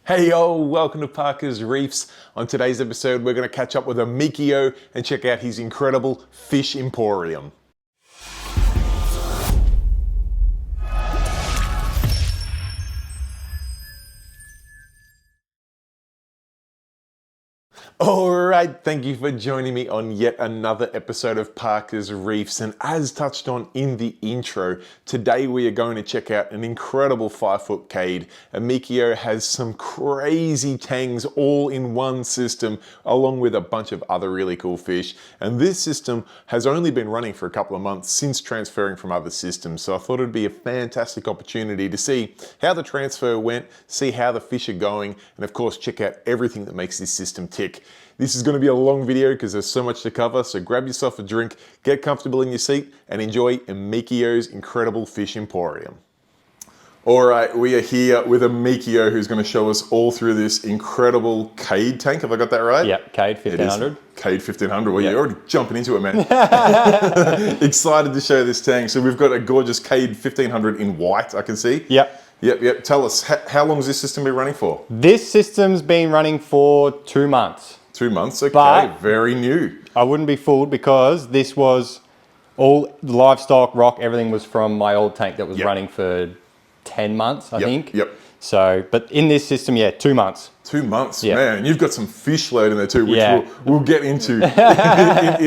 Hey yo, welcome to Parker's Reefs. On today's episode, we're going to catch up with Amekio and check out his incredible fish emporium. Alright, thank you for joining me on yet another episode of Parker's Reefs, and as touched on in the intro, today we are going to check out an incredible 5-foot Cade. Amekio has some crazy tangs all in one system, along with a bunch of other really cool fish, and this system has only been running for a couple of months since transferring from other systems, so I thought it'd be a fantastic opportunity to see how the transfer went, see how the fish are going, and of course check out everything that makes this system tick. This is going to be a long video because there's so much to cover, so grab yourself a drink, get comfortable in your seat, and enjoy Amekio's incredible fish emporium. Alright, we are here with Amekio, who's going to show us all through this incredible Cade tank. Have I got that right? Yep, Cade 1500. Cade 1500. Well, You're already jumping into it, man. Excited to show this tank. So we've got a gorgeous Cade 1500 in white, I can see. Yep. Tell us, how long has this system been running for? This system's been running for 2 months. 2 months, okay, but very new. I wouldn't be fooled because this was all livestock, rock, everything was from my old tank that was running for 10 months, I think. So, but in this system, 2 months. 2 months, man. You've got some fish load in there too, which we'll get into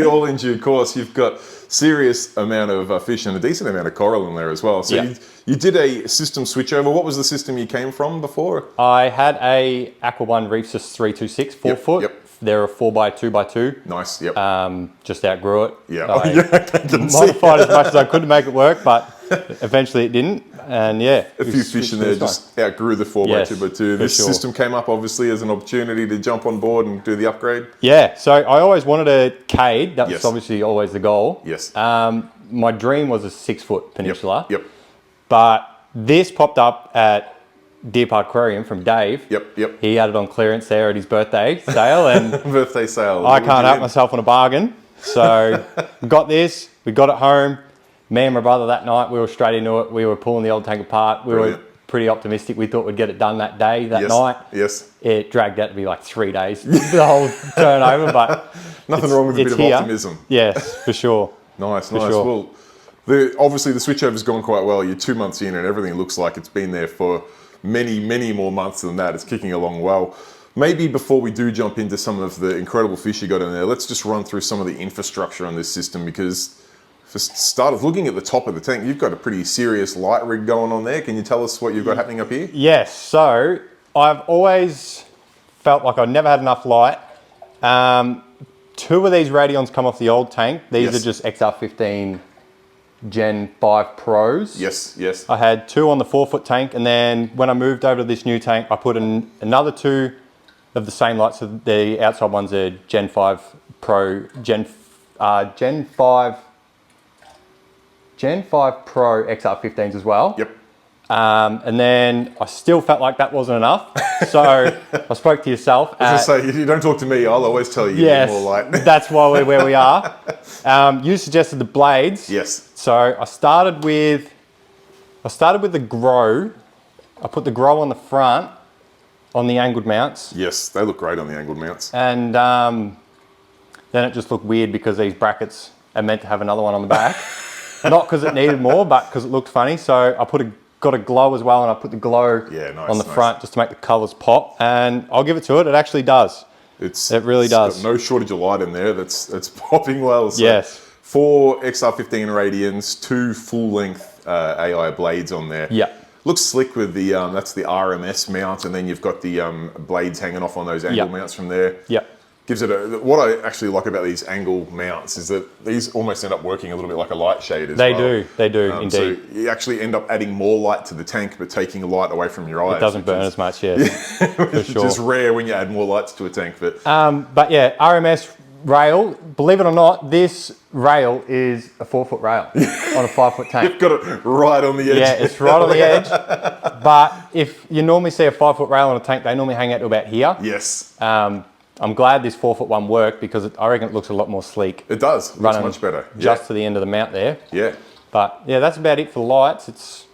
all in due course. You've got serious amount of fish and a decent amount of coral in there as well. So you did a system switchover. What was the system you came from before? I had a Aqua One Reef 326 4 foot. They're a 4x2x2. Nice, just outgrew it. I modified as much as I could to make it work, but eventually it didn't. And a few fish in there just outgrew the 4x2x2. This system came up obviously as an opportunity to jump on board and do the upgrade. So I always wanted a Cade. That was obviously always the goal. My dream was a 6-foot Peninsula. But this popped up at Deer Park Aquarium from Dave. He had it on clearance there at his birthday sale, and birthday sale. I can't help myself on a bargain. So we got this, we got it home. Me and my brother that night, we were straight into it. We were pulling the old tank apart. We were pretty optimistic. We thought we'd get it done that day, that night. It dragged out to be like 3 days, the whole turnover, but nothing wrong with a bit of optimism. Yes, for sure. Nice. Well, obviously the switchover's gone quite well. You're 2 months in and everything looks like it's been there for many more months than that. It's kicking along well. Maybe before we do jump into some of the incredible fish you got in there, let's just run through some of the infrastructure on this system, because for starters, looking at the top of the tank, you've got a pretty serious light rig going on there. Can you tell us what you've got happening up here? Yes, so I've always felt like I've never had enough light. 2 of these Radions come off the old tank. These are just XR15 Gen 5 Pros. Yes. I had 2 on the 4-foot tank, and then when I moved over to this new tank, I put in another 2 of the same lights. So the outside ones are Gen 5 Pro, Gen 5 Pro XR15s as well. And then I still felt like that wasn't enough. So I spoke to yourself. I was going to say, you don't talk to me, I'll always tell you you need more light. That's why we're where we are. You suggested the blades. So I started with the grow. I put the grow on the front on the angled mounts. Yes, they look great on the angled mounts. And then it just looked weird because these brackets are meant to have another one on the back. Not because it needed more, but because it looked funny. So I got a glow as well, and I put the glow on the front just to make the colours pop. And I'll give it to it. It actually does. It really does. Got no shortage of light in there. That's popping well. So 4 XR15 Radians, 2 full-length AI blades on there. Looks slick with the that's the RMS mount, and then you've got the blades hanging off on those angle mounts from there. Gives it what I actually like about these angle mounts is that these almost end up working a little bit like a light shade as well. They do, indeed. So you actually end up adding more light to the tank, but taking light away from your eyes. It doesn't burn as much, for sure. Which is rare when you add more lights to a tank. But RMS rail, believe it or not, this rail is a 4-foot rail on a 5-foot tank. You've got it right on the edge. Yeah, it's right on the edge. But if you normally see a 5-foot rail on a tank, they normally hang out to about here. I'm glad this 4-foot one worked because I reckon it looks a lot more sleek. It does. It looks much better. Just to the end of the mount there. But that's about it for the lights.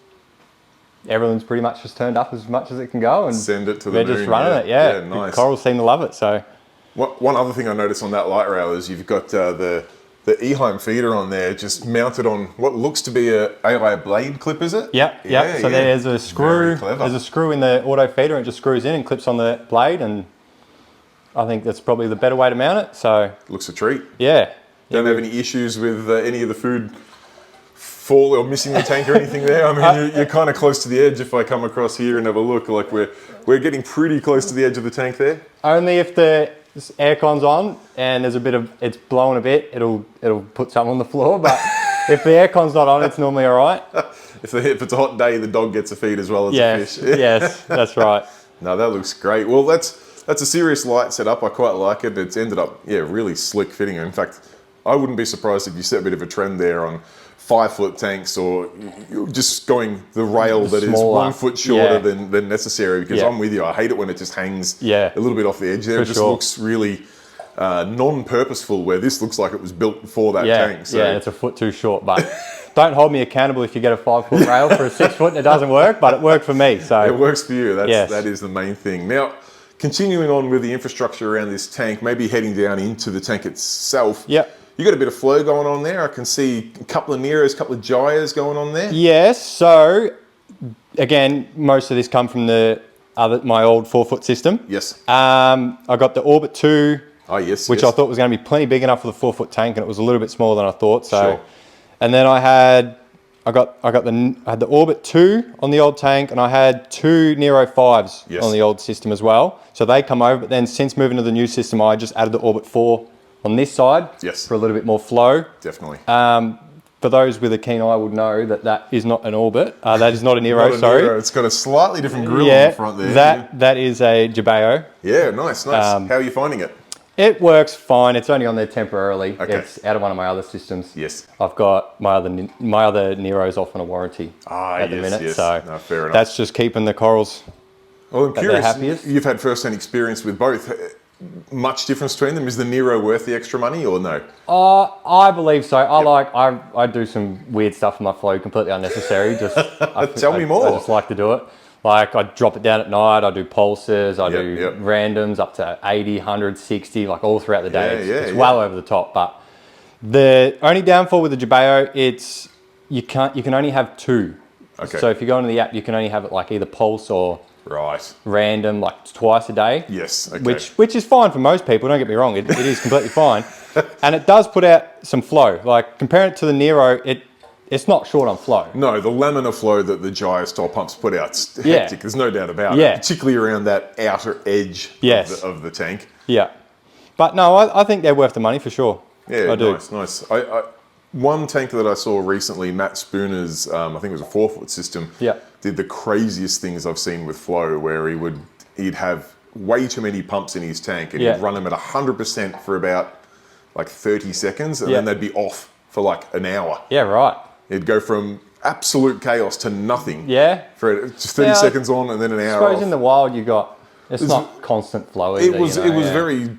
everyone's pretty much just turned up as much as it can go, and send it to the they're moon. just running it. Yeah, nice. The corals seem to love it. So one other thing I noticed on that light rail is you've got the Eheim feeder on there, just mounted on what looks to be a blade clip, is it? Yep. So there's a screw. There's a screw in the auto feeder, and it just screws in and clips on the blade, and I think that's probably the better way to mount it. So looks a treat. Yeah. Don't have any issues with any of the food fall or missing the tank or anything there? I mean, you're kind of close to the edge. If I come across here and have a look, like we're getting pretty close to the edge of the tank there. Only if the aircon's on and there's a bit of, it's blowing a bit, it'll put something on the floor. But if the aircon's not on, it's normally all right. If it's a hot day, the dog gets a feed as well as a fish. Yes, that's right. No, that looks great. Well, that's a serious light setup. I quite like it. It's ended up, really slick fitting. In fact, I wouldn't be surprised if you set a bit of a trend there on 5-foot tanks, or you're just going the rail that is 1 foot shorter than necessary, because I'm with you. I hate it when it just hangs a little bit off the edge there. It just looks really non-purposeful, where this looks like it was built for that tank. So. Yeah, it's a foot too short, but don't hold me accountable if you get a 5-foot rail for a 6-foot and it doesn't work, but it worked for me. So it works for you. That is the main thing. Now, continuing on with the infrastructure around this tank, maybe heading down into the tank itself. Yep. You got a bit of flow going on there. I can see a couple of Neros, a couple of Gyres going on there. Yes. So again, most of this come from my old 4-foot system. Yes. I got the Orbit 2. Oh yes. Which I thought was going to be plenty big enough for the 4-foot tank, and it was a little bit smaller than I thought. So, sure. And then I had the Orbit 2 on the old tank, and I had 2 Nero 5s on the old system as well. So they come over, but then since moving to the new system, I just added the Orbit 4 on this side for a little bit more flow. Definitely. For those with a keen eye would know that is not an Orbit. That is not a Nero, sorry. Nero. It's got a slightly different grill on the front there. That is a Jabeo. Yeah, nice. How are you finding it? It works fine. It's only on there temporarily. Okay. It's out of one of my other systems. Yes. I've got my other Neros off on a warranty at the minute. Yes. So no, fair enough. That's just keeping the corals I'm curious, happiest. You've had first-hand experience with both. Much difference between them? Is the Nero worth the extra money or no? I believe so. I do some weird stuff in my flow, completely unnecessary. Tell me more. I just like to do it. Like I drop it down at night, I do pulses, I do randoms up to 80, 100, 60, like all throughout the day. It's well over the top. But the only downfall with the Jabeo, you can only have 2. Okay. So if you go into the app, you can only have it like either pulse or random, like twice a day. Yes. Okay. Which is fine for most people. Don't get me wrong. It is completely fine, and it does put out some flow. Like comparing it to the Nero, it's not short on flow. No, the laminar flow that the Gyre style pumps put out's hectic. There's no doubt about it. Particularly around that outer edge of the tank. Yeah. But no, I think they're worth the money for sure. Yeah, I do. Nice. One tank that I saw recently, Matt Spooner's, I think it was a 4-foot system, did the craziest things I've seen with flow, where he'd have way too many pumps in his tank, and he'd run them at 100% for about like 30 seconds, and then they'd be off for like an hour. Yeah, right. It'd go from absolute chaos to nothing. Yeah. For just 30 seconds on and then an hour off. I suppose in the wild it's not constant flow either. It was very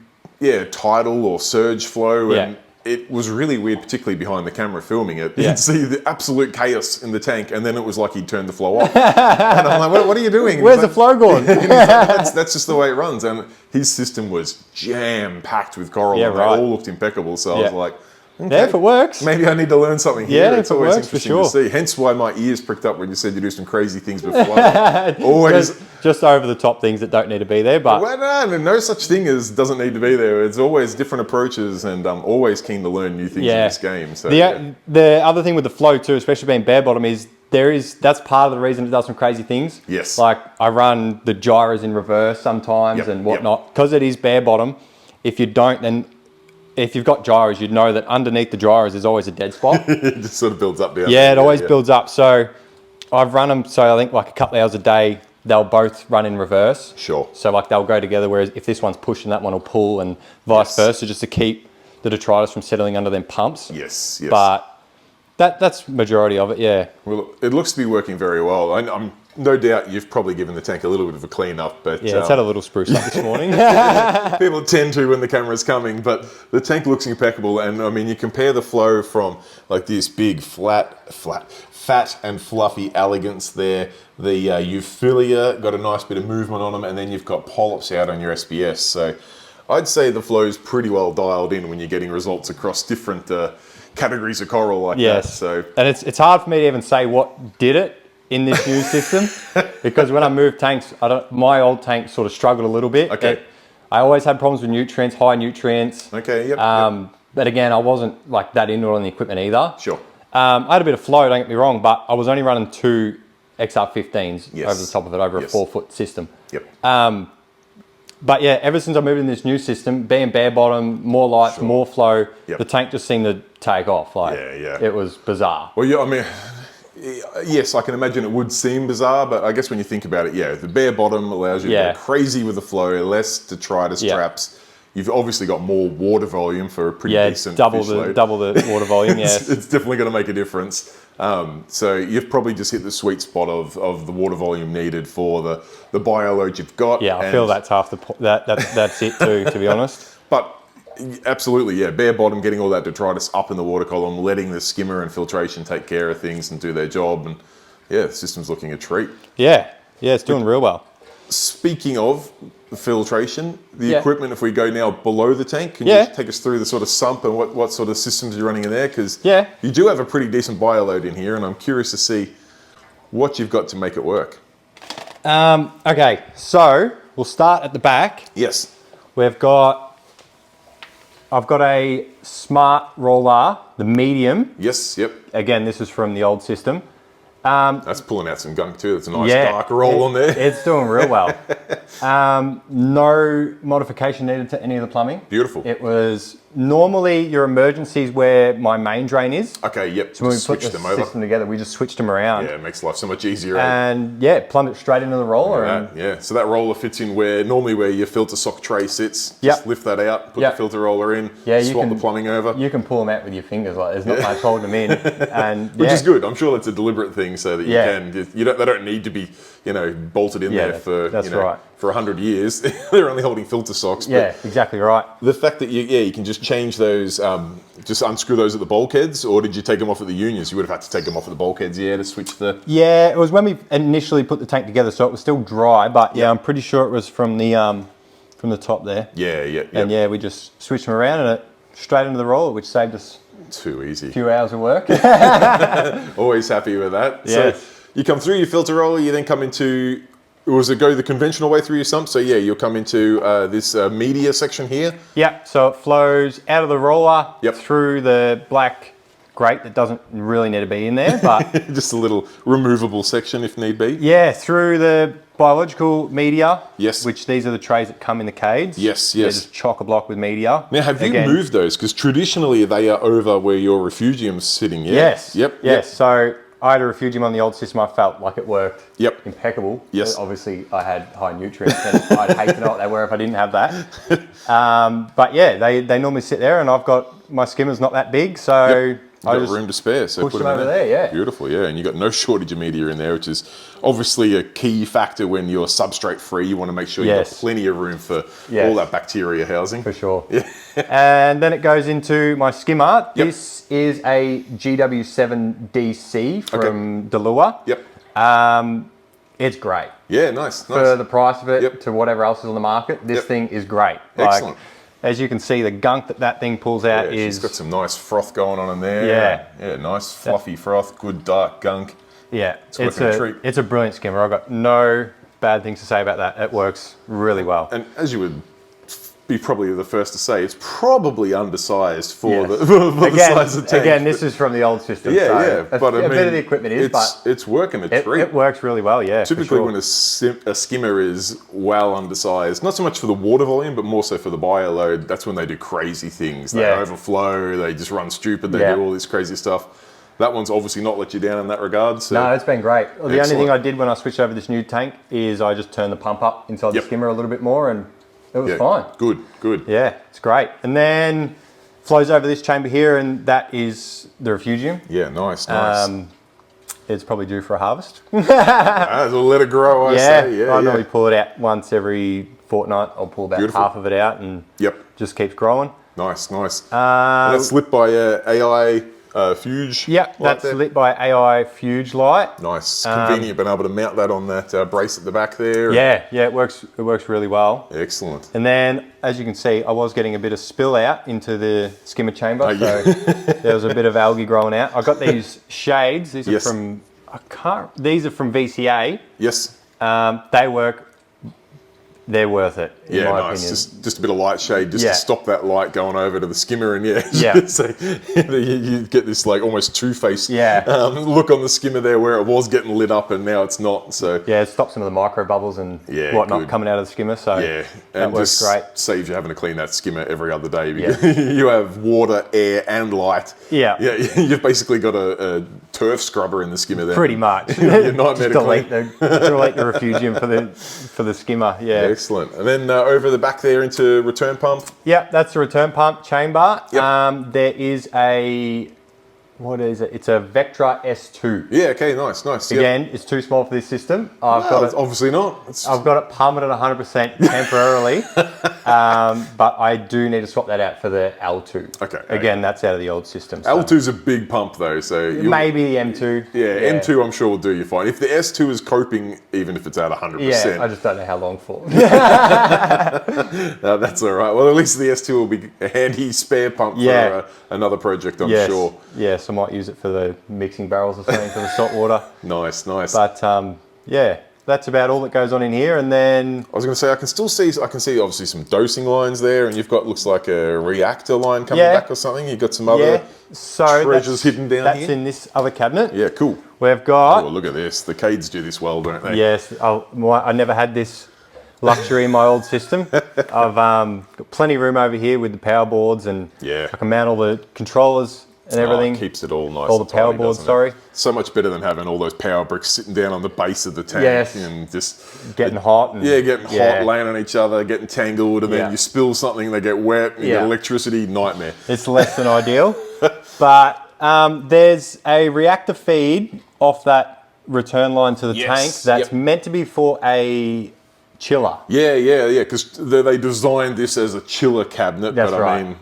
tidal or surge flow, and it was really weird, particularly behind the camera filming it. You'd see the absolute chaos in the tank, and then it was like he'd turned the flow off. And I'm like, what are you doing? Where's the flow going? That's just the way it runs. And his system was jam-packed with coral, and they all looked impeccable. So I was like, okay, if it works. Maybe I need to learn something here. Yeah, it's always interesting to see. Hence why my ears pricked up when you said you do some crazy things with flow. Always just over the top things that don't need to be there. But no such thing as doesn't need to be there. It's always different approaches, and I'm always keen to learn new things in this game. So the other thing with the flow too, especially being bare bottom, is that's part of the reason it does some crazy things. Yes. Like I run the gyros in reverse sometimes and whatnot, because it is bare bottom. If you don't, then if you've got gyros, you'd know that underneath the gyros is always a dead spot. It just sort of builds up down. Yeah, it always builds up. So I've run them, so I think like a couple of hours a day, they'll both run in reverse. Sure. So like they'll go together, whereas if this one's pushing, that one will pull, and vice versa, just to keep the detritus from settling under them pumps. Yes. But that's majority of it, Well, it looks to be working very well. I'm no doubt you've probably given the tank a little bit of a clean up, but yeah, it's had a little spruce up this morning. people tend to when the camera's coming, but the tank looks impeccable. And I mean, you compare the flow from like this big fat and fluffy elegance there, the Euphilia got a nice bit of movement on them, and then you've got polyps out on your SBS. So I'd say the flow's pretty well dialed in when you're getting results across different categories of coral like that. So, and it's hard for me to even say what did it in this new system, because when I moved tanks, my old tank sort of struggled a little bit. Okay. I always had problems with nutrients, high nutrients. Okay, yep. But again, I wasn't like that into it on the equipment either. Sure. I had a bit of flow, don't get me wrong, but I was only running 2 XR15s Yes. over the top of it, over a 4-foot system. Yep. But yeah, ever since I moved in this new system, being bare bottom, more lights, Sure. more flow, Yep. the tank just seemed to take off. Like, Yeah. it was bizarre. Well, yeah, I mean, yes, I can imagine it would seem bizarre, but I guess when you think about it, yeah, the bare bottom allows you to go crazy with the flow, less detritus traps. You've obviously got more water volume for a pretty decent double fish load. double the water volume. Yes, it's definitely going to make a difference. So you've probably just hit the sweet spot of the water volume needed for the bio load you've got. Yeah, I feel that's half that's it too, to be honest. But absolutely, yeah, bare bottom, getting all that detritus up in the water column, letting the skimmer and filtration take care of things and do their job, and yeah, the system's looking a treat. Yeah, it's doing real well. Speaking of the filtration, the equipment, if we go now below the tank, can you just take us through the sort of sump and what sort of systems you're running in there? Because you do have a pretty decent bio load in here, and I'm curious to see what you've got to make it work. Okay, so we'll start at the back. Yes. I've got a smart roller, the medium. Yes, yep. Again, this is from the old system. That's pulling out some gunk too. It's a nice dark roll on there. It's doing real well. No modification needed to any of the plumbing. Beautiful. It was normally your emergencies where my main drain is. Okay, yep. So when we put the system together, we just switched them around. Yeah, it makes life so much easier. And plumbed it straight into the roller. So that roller fits in where your filter sock tray sits. Just lift that out, put the filter roller in, swap the plumbing over. You can pull them out with your fingers. Like there's not much holding them in, and which is good. I'm sure that's a deliberate thing so that you can. They don't need to be bolted in there for for 100 years. They're only holding filter socks. But exactly right. The fact that you can just change those, just unscrew those at the bulkheads, or did you take them off at the unions? You would have had to take them off at the bulkheads, to switch the. Yeah, it was when we initially put the tank together, so it was still dry. But I'm pretty sure it was from the top there. Yeah. And we just switched them around and it straight into the roller, which saved us too easy. A few hours of work. Always happy with that. Yes. So you come through your filter roller, you then come into. Was it go the conventional way through your sump? So you'll come into this media section here. Yeah, so it flows out of the roller through the black grate that doesn't really need to be in there, but just a little removable section if need be. Yeah, through the biological media. Yes. Which these are the trays that come in the Cades. Yes. They're just chock-a-block with media. Now, have you moved those? Because traditionally they are over where your refugium's sitting. Yeah? Yes. Yep. So I had a refugium on the old system. I felt like it worked impeccable. Yes. But obviously, I had high nutrients, and I'd hate to know what they were if I didn't have that. But they normally sit there, and I've got my skimmer's not that big, so I got room to spare, so push them over there. Yeah, beautiful. Yeah, and you got no shortage of media in there, which is obviously a key factor when you're substrate free. You want to make sure you've got plenty of room for all that bacteria housing. For sure. Yeah. And then it goes into my skimmer. This is a GW7DC from Delua. Yep. It's great. Yeah, nice. For the price of it to whatever else is on the market, this thing is great. Excellent. As you can see, the gunk that thing pulls out is... It's got some nice froth going on in there. Yeah, nice fluffy froth, good dark gunk. Yeah, it's a brilliant skimmer. I've got no bad things to say about that. It works really well. And as you would be probably the first to say, it's probably undersized for the size of the tank. Again, this is from the old system. But a bit of the equipment it's working a treat. It works really well, Typically when a skimmer is well undersized, not so much for the water volume, but more so for the bio load, that's when they do crazy things. They overflow, they just run stupid, they do all this crazy stuff. That one's obviously not let you down in that regard. So. No, it's been great. Well, the only thing I did when I switched over this new tank is I just turned the pump up inside the skimmer a little bit more, and it was fine. Good. Yeah, it's great. And then flows over this chamber here, and that is the refugium. Yeah, nice. it's probably due for a harvest. We'll let it grow, I say. I normally pull it out once every fortnight. I'll pull about half of it out and just keeps growing. Nice. And that's lit by AI Fuge. Yep, that's lit by AI Fuge light. Nice. Convenient being able to mount that on that brace at the back there. Yeah, it works really well. Excellent. And then, as you can see, I was getting a bit of spill out into the skimmer chamber. So there was a bit of algae growing out. I got these shades. These are from these are from VCA. Yes. They work. They're worth it, in my opinion. Just a bit of light shade just to stop that light going over to the skimmer, and so you get this like almost two-faced look on the skimmer there, where it was getting lit up and now it's not. So it stops some of the micro bubbles and whatnot coming out of the skimmer. So that works great. Saves you having to clean that skimmer every other day because you have water, air, and light. You've basically got a turf scrubber in the skimmer there. Pretty much. Your nightmare to clean. delete the refugium for the skimmer. Excellent. And then over the back there into return pump. Yep, that's the return pump chamber. There is what is it? It's a Vectra S2. Yeah, okay, nice. Again, it's too small for this system. Obviously not. I've got it pumped at 100% temporarily, but I do need to swap that out for the L2. Okay. Again, that's out of the old system. So. L2's a big pump though, so maybe the M2. Yeah, M2 I'm sure will do you fine. If the S2 is coping, even if it's at 100%. I just don't know how long for. No, that's all right. Well, at least the S2 will be a handy spare pump for another project, I'm sure. Yes, I might use it for the mixing barrels or something for the salt water. Nice. But that's about all that goes on in here. And then I was going to say I can see obviously some dosing lines there, and you've got looks like a reactor line coming back or something. You've got some other treasures hidden down here. That's in this other cabinet. Yeah, cool. We've got. Oh, look at this. The Cades do this well, don't they? Yes. I never had this luxury in my old system. I've got plenty of room over here with the power boards, and I can mount all the controllers and everything. It keeps it all nice. All the power boards, So much better than having all those power bricks sitting down on the base of the tank and just getting hot. And, getting hot, laying on each other, getting tangled, and then you spill something, they get wet, and you get electricity, nightmare. It's less than ideal. But there's a reactor feed off that return line to the tank that's meant to be for a chiller. Yeah, because they designed this as a chiller cabinet. That's but right. I mean,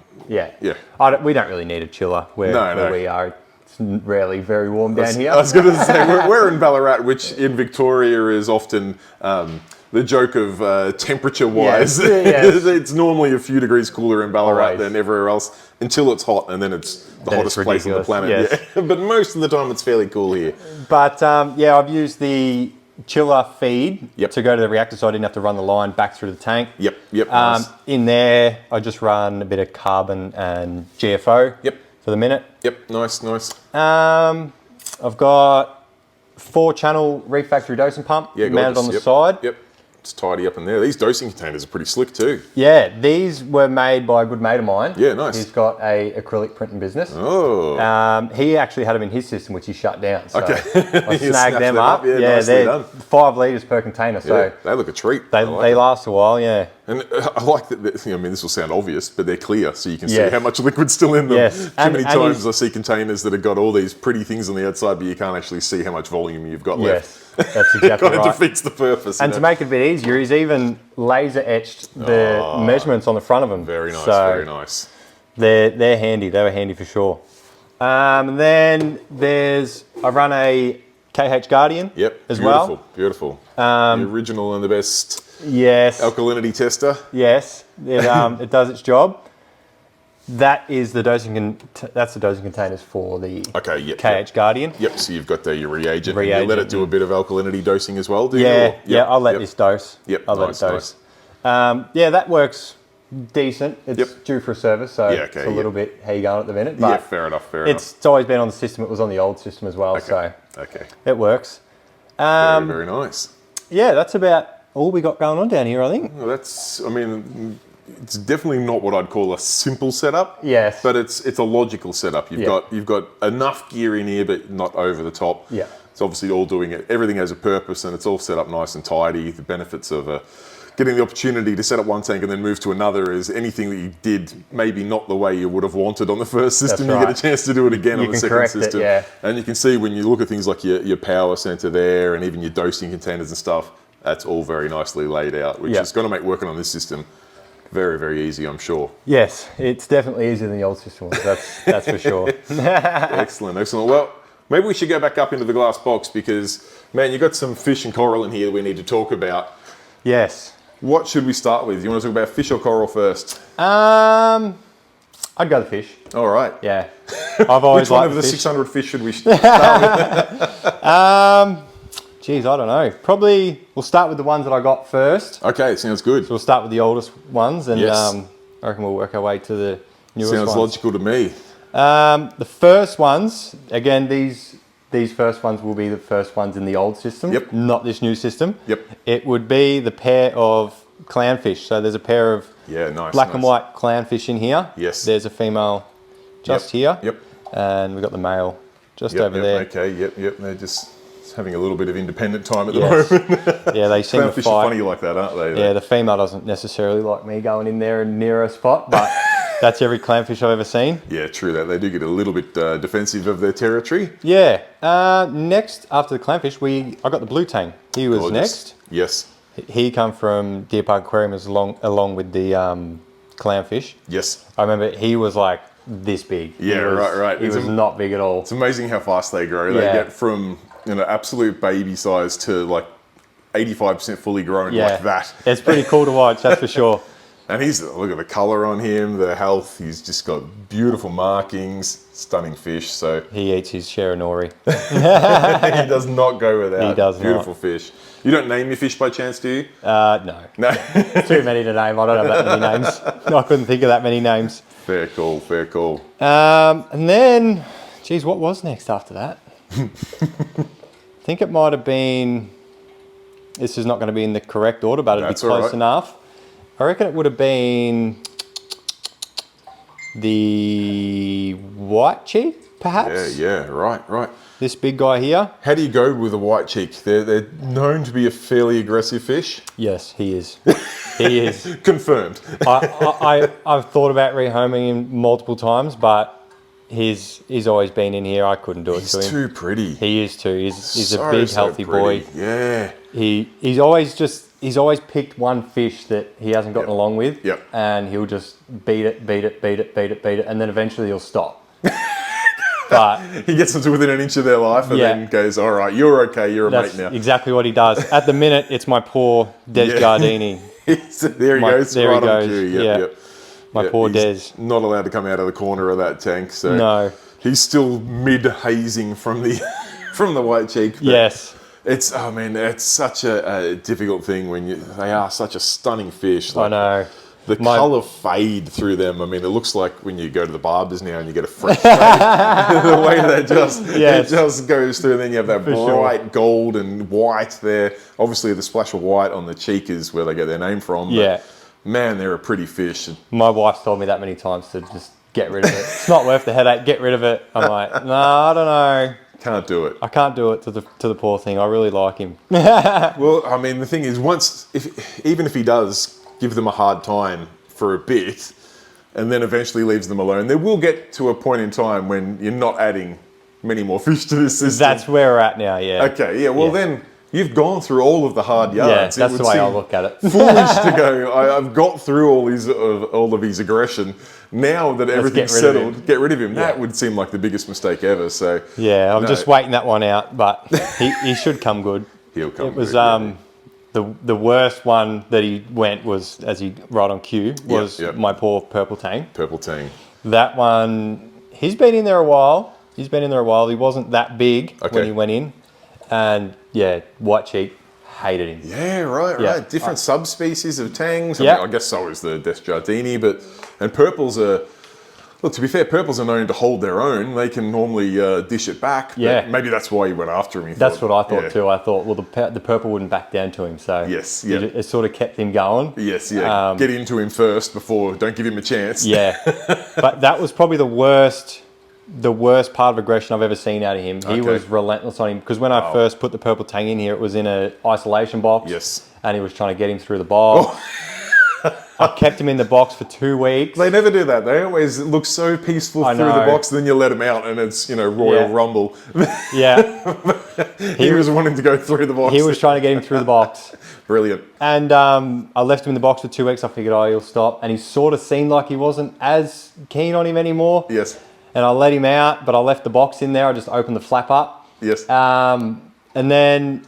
we don't really need a chiller where we are. It's rarely very warm down here. I was going to say, we're in Ballarat, which in Victoria is often the joke of temperature-wise. It's normally a few degrees cooler in Ballarat than everywhere else until it's hot, and then it's the hottest place on the planet. But most of the time it's fairly cool here. But I've used the chiller feed to go to the reactor, so I didn't have to run the line back through the tank. Nice. In there, I just run a bit of carbon and GFO for the minute. Nice. I've got 4-channel Reef factory dosing pump mounted on the side. It's tidy up in there. These dosing containers are pretty slick too. Yeah, these were made by a good mate of mine. Yeah, nice. He's got a acrylic printing business. Oh. He actually had them in his system, which he shut down. So I You snagged them up. Yeah, they're done. 5 litres per container. So they look a treat. They last a while, And I like that, I mean, this will sound obvious, but they're clear, so you can see how much liquid's still in them. Yes. Too many times I see containers that have got all these pretty things on the outside, but you can't actually see how much volume you've got left. That's exactly Kind of defeats the purpose. And to make it a bit easier, he's even laser etched the measurements on the front of them. Very nice, so very nice. They're handy. They were handy for sure. And then I run a KH Guardian as well. Beautiful. The original and the best alkalinity tester. Yes, it does its job. That is the that's the dosing containers for the KH Guardian. So you've got your reagent. And you let it do a bit of alkalinity dosing as well, do you? I'll let this dose. I'll let it dose. That works decent. It's due for a service, so it's a little bit how you going at the minute. But fair enough. It's always been on the system. It was on the old system as well, so it works. Very nice. Yeah, that's about all we got going on down here, I think. Well, it's definitely not what I'd call a simple setup. Yes. But it's a logical setup. You've got enough gear in here, but not over the top. Yeah. It's obviously all doing it. Everything has a purpose, and it's all set up nice and tidy. The benefits of a getting the opportunity to set up one tank and then move to another is anything that you did maybe not the way you would have wanted on the first system. That's You right. get a chance to do it again on the second system. Yeah. And you can see when you look at things like your power center there and even your dosing containers and stuff, that's all very nicely laid out, which is going to make working on this system very, very easy, I'm sure. Yes, it's definitely easier than the old system. That's for sure. Excellent, excellent. Well, maybe we should go back up into the glass box because, man, you've got some fish and coral in here that we need to talk about. Yes. What should we start with? You want to talk about fish or coral first? I'd go the fish. All right. Yeah. I've always Which one liked of the fish. 600 fish should we start with? Geez, I don't know. Probably we'll start with the ones that I got first. Okay, sounds good. So we'll start with the oldest ones, and Yes. I reckon we'll work our way to the newest ones. Sounds logical to me. The first ones, again, these first ones will be the first ones in the old system, Yep. not this new system. Yep. It would be the pair of clownfish. So there's a pair of black and white clownfish in here. Yes. There's a female just here. Yep. And we've got the male just over there. Okay, yep. They're just having a little bit of independent time at the Yes. moment. Yeah, they seem to Clownfish fight. are funny like that, aren't they? Yeah, the female doesn't necessarily like me going in there and near her spot, but that's every clownfish I've ever seen. Yeah, true that. They do get a little bit defensive of their territory. Yeah. Next, after the clownfish, I got the blue tang. He was Gorgeous. next. Yes. He come from Deer Park Aquarium along with the clownfish. Yes. I remember he was like this big. Yeah, right. He was not big at all. It's amazing how fast they grow. They Yeah. get from absolute baby size to like 85% fully grown like that. It's pretty cool to watch, that's for sure. And look at the color on him, the health. He's just got beautiful markings, stunning fish. So He eats his share of nori. he does not go without. He does beautiful fish. You don't name your fish by chance, do you? No. No. Too many to name. I don't have that many names. I couldn't think of that many names. Fair call. And then, geez, what was next after that? I think it might have been, this is not going to be in the correct order, but it'd That's be all close right. enough. I reckon it would have been the white cheek, perhaps? Yeah, right. This big guy here? How do you go with a white cheek? They're known to be a fairly aggressive fish. Yes, he is. He is. Confirmed. I've thought about rehoming him multiple times, but he's always been in here. I couldn't do it to him. He's too pretty. He is too. He's So, a big, so healthy boy. pretty. Yeah. He's always picked one fish that he hasn't gotten along with, Yep. and he'll just beat it, and then eventually he'll stop. But He gets them to within an inch of their life and Yeah. then goes, all right, you're okay, you're a that's mate now. exactly what he does. At the minute, it's my poor Des Yeah. Gardini. There he goes, there he right on goes, cue. yeah. My poor he's Des. not allowed to come out of the corner of that tank, so No. he's still mid-hazing from the from the white cheek. but Yes. It's such a difficult thing when they are such a stunning fish. I know. The colour fade through them. I mean, it looks like when you go to the barbers now and you get a fresh fade. The way it just goes through. And then you have that bright gold and white there. Obviously, the splash of white on the cheek is where they get their name from. But Yeah. man, they're a pretty fish. My wife's told me that many times to just get rid of it. It's not worth the headache. Get rid of it. I'm like, no, I don't know. Can't do it. I can't do it to the poor thing. I really like him. Well, I mean, the thing is, even if he does give them a hard time for a bit, and then eventually leaves them alone, there will get to a point in time when you're not adding many more fish to this system. That's where we're at now, yeah. Okay, yeah. Well, then you've gone through all of the hard Yeah, yards. that's the way I look at it. Foolish to go. I've got through all of his aggression. Now that everything's get rid of settled, get rid of him. That would seem like the biggest mistake ever. So Yeah, I'm just waiting that one out, but he should come good. He'll come. It was good, yeah. the worst one that he went was, as he right on cue, was my poor purple tang. Purple Tang. That one, he's been in there a while. He wasn't that big when he went in, and yeah, white cheek, hated him. Yeah, right. Yeah. Different subspecies of tangs. Yeah. I mean, I guess so is the Des Jardini, and purples are. Look, to be fair, purples are known to hold their own. They can normally dish it back. But Yeah. maybe that's why he went after him. That's what I thought too. I thought, well, the purple wouldn't back down to him, so Yes, yeah. it sort of kept him going. Yes, yeah. Get into him first before. Don't give him a chance. Yeah, but that was probably the worst part of aggression I've ever seen out of him. He was relentless on him, because when I first put the purple tang in here, it was in a isolation box. Yes. and he was trying to get him through the box. I kept him in the box for 2 weeks. They never do that. They always look so peaceful through the box, then you let him out and it's, Royal Rumble. Yeah. He was wanting to go through the box. He was trying to get him through the box. Brilliant. And I left him in the box for 2 weeks. I figured, he'll stop. And he sort of seemed like he wasn't as keen on him anymore. Yes. And I let him out, but I left the box in there. I just opened the flap up. Yes. And then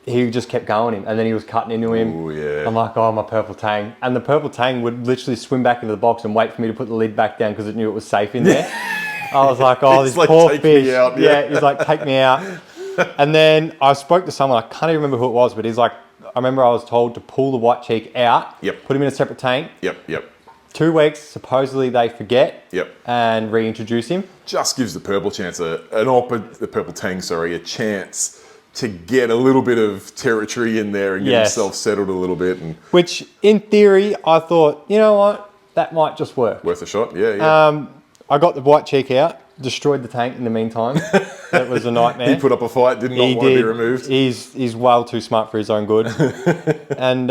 he just kept going him, and then he was cutting into him. Oh, yeah. I'm like, my purple tang. And the purple tang would literally swim back into the box and wait for me to put the lid back down because it knew it was safe in there. I was like, this like, poor take fish. me out, yeah, he's like, take me out. And then I spoke to someone, I can't even remember who it was, but he's like, I remember I was told to pull the white cheek out, put him in a separate tank. 2 weeks, supposedly they forget and reintroduce him. Just gives the purple chance the purple tang, a chance to get a little bit of territory in there and get himself settled a little bit. Which, in theory, I thought, you know what, that might just work. Worth a shot, yeah. I got the white cheek out, destroyed the tank in the meantime. That was a nightmare. He put up a fight, did not want to be removed. He's well too smart for his own good. And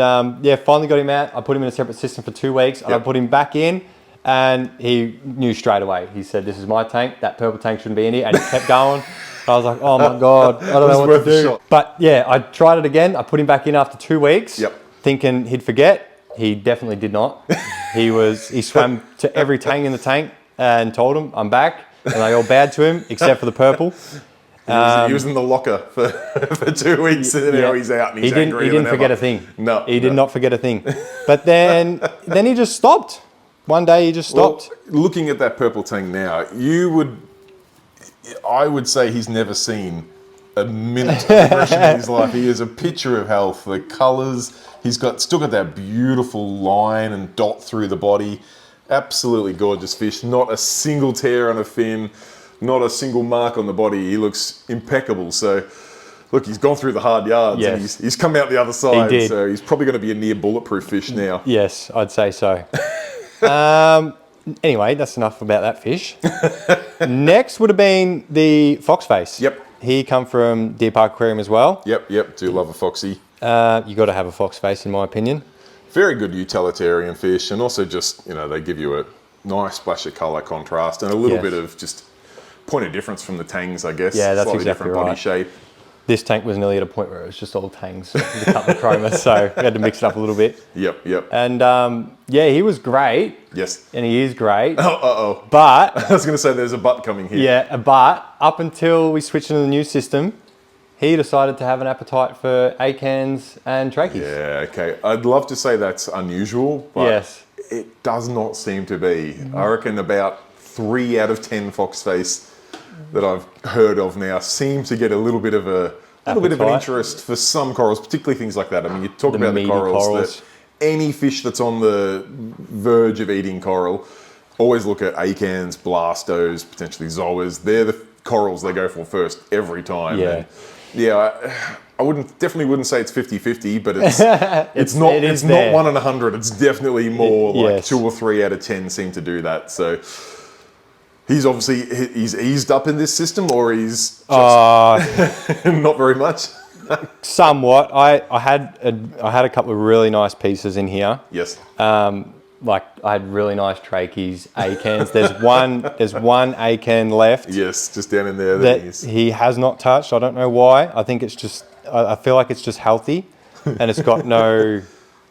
finally got him out. I put him in a separate system for 2 weeks, and I put him back in, and he knew straight away. He said, "This is my tank. That purple tank shouldn't be in here," and he kept going. I was like, oh my God, I don't know what to do. But yeah, I tried it again. I put him back in after 2 weeks, thinking he'd forget. He definitely did not. He swam to every tang in the tank and told them, I'm back. And they all bowed to him, except for the purple. He was in the locker for 2 weeks, and now he's out and he's angry. He didn't forget a thing. No. He did not forget a thing. But then he just stopped. One day he just stopped. Well, looking at that purple tang now, I would say he's never seen a minute of aggression in his life. He is a picture of health. The colours, he's still got that beautiful line and dot through the body. Absolutely gorgeous fish. Not a single tear on a fin, not a single mark on the body. He looks impeccable. So, look, he's gone through the hard yards and he's come out the other side. He did. So he's probably going to be a near bulletproof fish now. Yes, I'd say so. Anyway, that's enough about that fish. Next would have been the foxface. Yep. He come from Deer Park Aquarium as well. Yep. Do love a foxy. You got to have a foxface, in my opinion. Very good utilitarian fish, and also just, they give you a nice splash of colour contrast and a little bit of just point of difference from the tangs, I guess. Yeah, that's slightly exactly different right. body shape. This tank was nearly at a point where it was just all tangs with a couple of chroma, so we had to mix it up a little bit. Yep. And he was great. Yes. And he is great. Oh. But I was going to say there's a but coming here. Yeah, but up until we switched into the new system, he decided to have an appetite for acans and trachees. Yeah, okay. I'd love to say that's unusual, but it does not seem to be. I reckon about 3 out of 10 foxface that I've heard of now seem to get a little bit of an interest for some corals, particularly things like that. I mean, you talk about the corals. That any fish that's on the verge of eating coral, always look at acans, blastos, potentially zoas. They're the corals they go for first every time. Yeah. And I definitely wouldn't say it's 50-50, but it's not 1 in 100. It's definitely more like 2 or 3 out of 10 seem to do that. So he's eased up in this system, or he's just not very much. Somewhat. I had a couple of really nice pieces in here. Yes. I had really nice trachees, acans. There's one acan left. Yes, just down in there. That he has not touched. I don't know why. I think it's just. I feel like it's just healthy, and it's got no.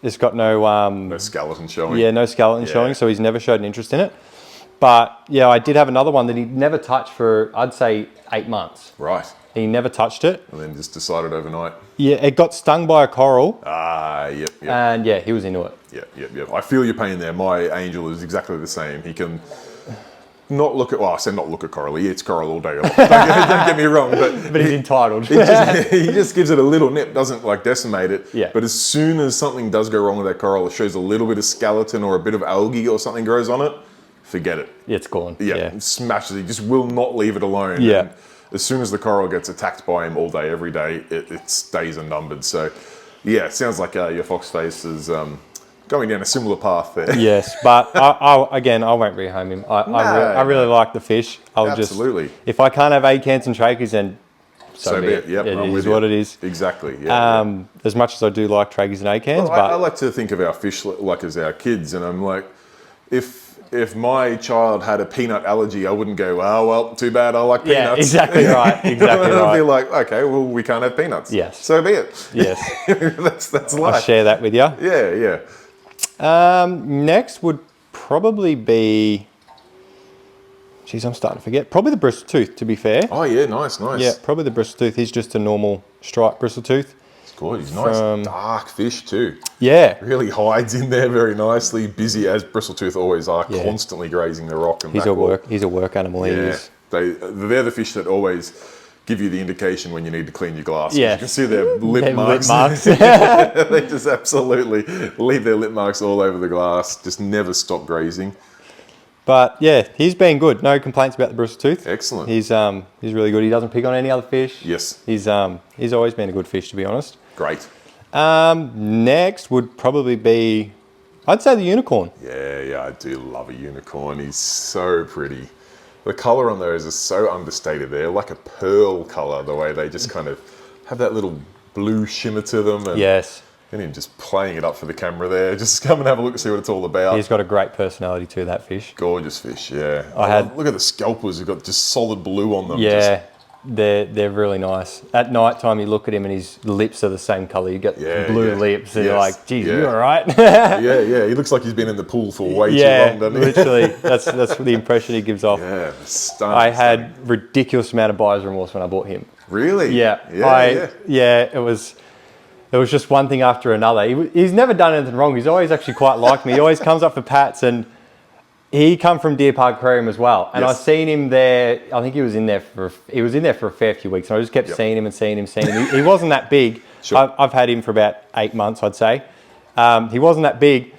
No skeleton showing. Yeah, no skeleton showing. So he's never showed an interest in it. But yeah, I did have another one that he'd never touched for, I'd say, 8 months. Right. He never touched it. And then just decided overnight. Yeah, it got stung by a coral. Yep. And yeah, he was into it. Yep. I feel your pain there. My angel is exactly the same. He can not look at, I say not look at coral. He eats coral all day long. Don't get me wrong. But he's entitled. He just gives it a little nip, doesn't decimate it. Yeah. But as soon as something does go wrong with that coral, it shows a little bit of skeleton or a bit of algae or something grows on it, forget it. It's gone. Yeah. It smashes. He just will not leave it alone. Yeah. And as soon as the coral gets attacked by him all day, every day, its days are numbered. So, yeah, it sounds like your foxface is going down a similar path there. Yes, but I won't rehome him. I really like the fish. Absolutely. If I can't have acants and trachees, then so be it. Yep, it I'm is with what you. it is. Exactly. Yeah. As much as I do like traggies and acans, Well, but I like to think of our fish like as our kids, and I'm like, if my child had a peanut allergy, I wouldn't go, oh well, too bad. I like peanuts. yeah, exactly right. Exactly I'd be right. like, okay, well, we can't have peanuts. Yes. So be it. Yes. that's I'll life. share that with you. Yeah, yeah. Next would probably be, geez, I'm starting to forget. Probably the bristle tooth, to be fair. Oh yeah, nice. Yeah, probably the bristle tooth. He's just a normal striped bristle tooth. It's good. He's nice, dark fish too. Yeah. Really hides in there very nicely. Busy as bristle-tooth always are, constantly grazing the rock and He's a work animal. Yeah, they're the fish that always give you the indication when you need to clean your glass. Yeah. You can see their lip marks. Yeah. They just absolutely leave their lip marks all over the glass. Just never stop grazing. But yeah, he's been good. No complaints about the bristle tooth. Excellent. He's really good. He doesn't pick on any other fish. Yes. He's always been a good fish, to be honest. Great. Next would probably be, I'd say the unicorn. Yeah, I do love a unicorn. He's so pretty. The colour on those is so understated. They're like a pearl colour, the way they just kind of have that little blue shimmer to them. And Yes. And him just playing it up for the camera there. Just come and have a look and see what it's all about. He's got a great personality too, that fish. Gorgeous fish, yeah. Look at the scalpers. They've got just solid blue on them. Yeah, they're really nice. At night time, you look at him and his lips are the same colour. You get blue lips and you're like, geez, you all right? yeah. He looks like he's been in the pool for way too long, doesn't he? Literally. That's the impression he gives off. Yeah, stunning. I had ridiculous amount of buyer's remorse when I bought him. Really? Yeah. It was just one thing after another. He's never done anything wrong. He's always actually quite liked me. He always comes up for pats, and he come from Deer Park Aquarium as well. And I've seen him there. I think he was in there for a fair few weeks, and I just kept seeing him. He wasn't that big. Sure. I've had him for about 8 months, I'd say. He wasn't that big.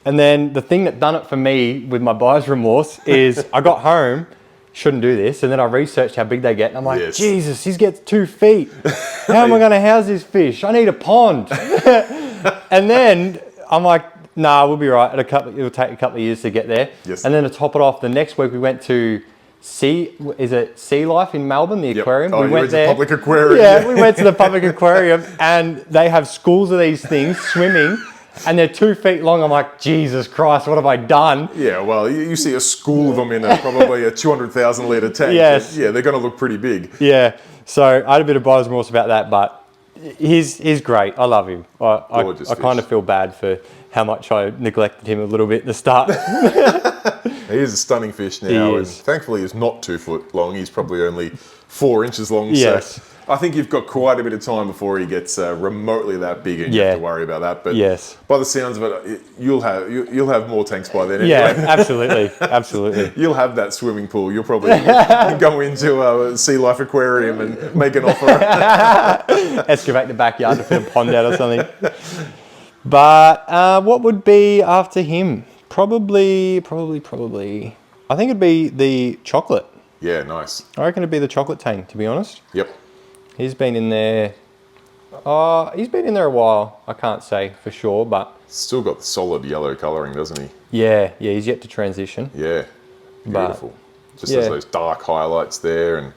And then the thing that done it for me with my buyer's remorse is I got home, shouldn't do this, and then I researched how big they get, and I'm like, Jesus, he gets 2 feet. How am I going to house this fish? I need a pond. And then I'm like, nah, we'll be right. It'll take a couple of years to get there. Yes. And then to top it off, the next week we went to Sea Life in Melbourne, the aquarium. Oh, we went there. To the public aquarium. Yeah, we went to the public aquarium, and they have schools of these things swimming. And they're 2 feet long. I'm like, Jesus Christ, what have I done? Yeah, well, you see a school of them in probably a 200,000 litre tank. Yes. Yeah, they're going to look pretty big. Yeah. So I had a bit of buyer's remorse about that, but he's great. I love him. I kind of feel bad for how much I neglected him a little bit at the start. He is a stunning fish now, and thankfully he's not 2 foot long. He's probably only 4 inches long. Yes. So I think you've got quite a bit of time before he gets remotely that big, and you have to worry about that. But by the sounds of it, you'll have more tanks by then. Anyway. Yeah, absolutely. You'll have that swimming pool. You'll probably go into a Sea Life aquarium and make an offer. Excavate the backyard to put a pond out or something. But what would be after him? Probably. I think it'd be the chocolate. Yeah, nice. I reckon it'd be the chocolate tank, to be honest. Yep. He's been in there. He's been in there a while. I can't say for sure, but still got the solid yellow colouring, doesn't he? Yeah. He's yet to transition. Yeah, beautiful. Just has those dark highlights there and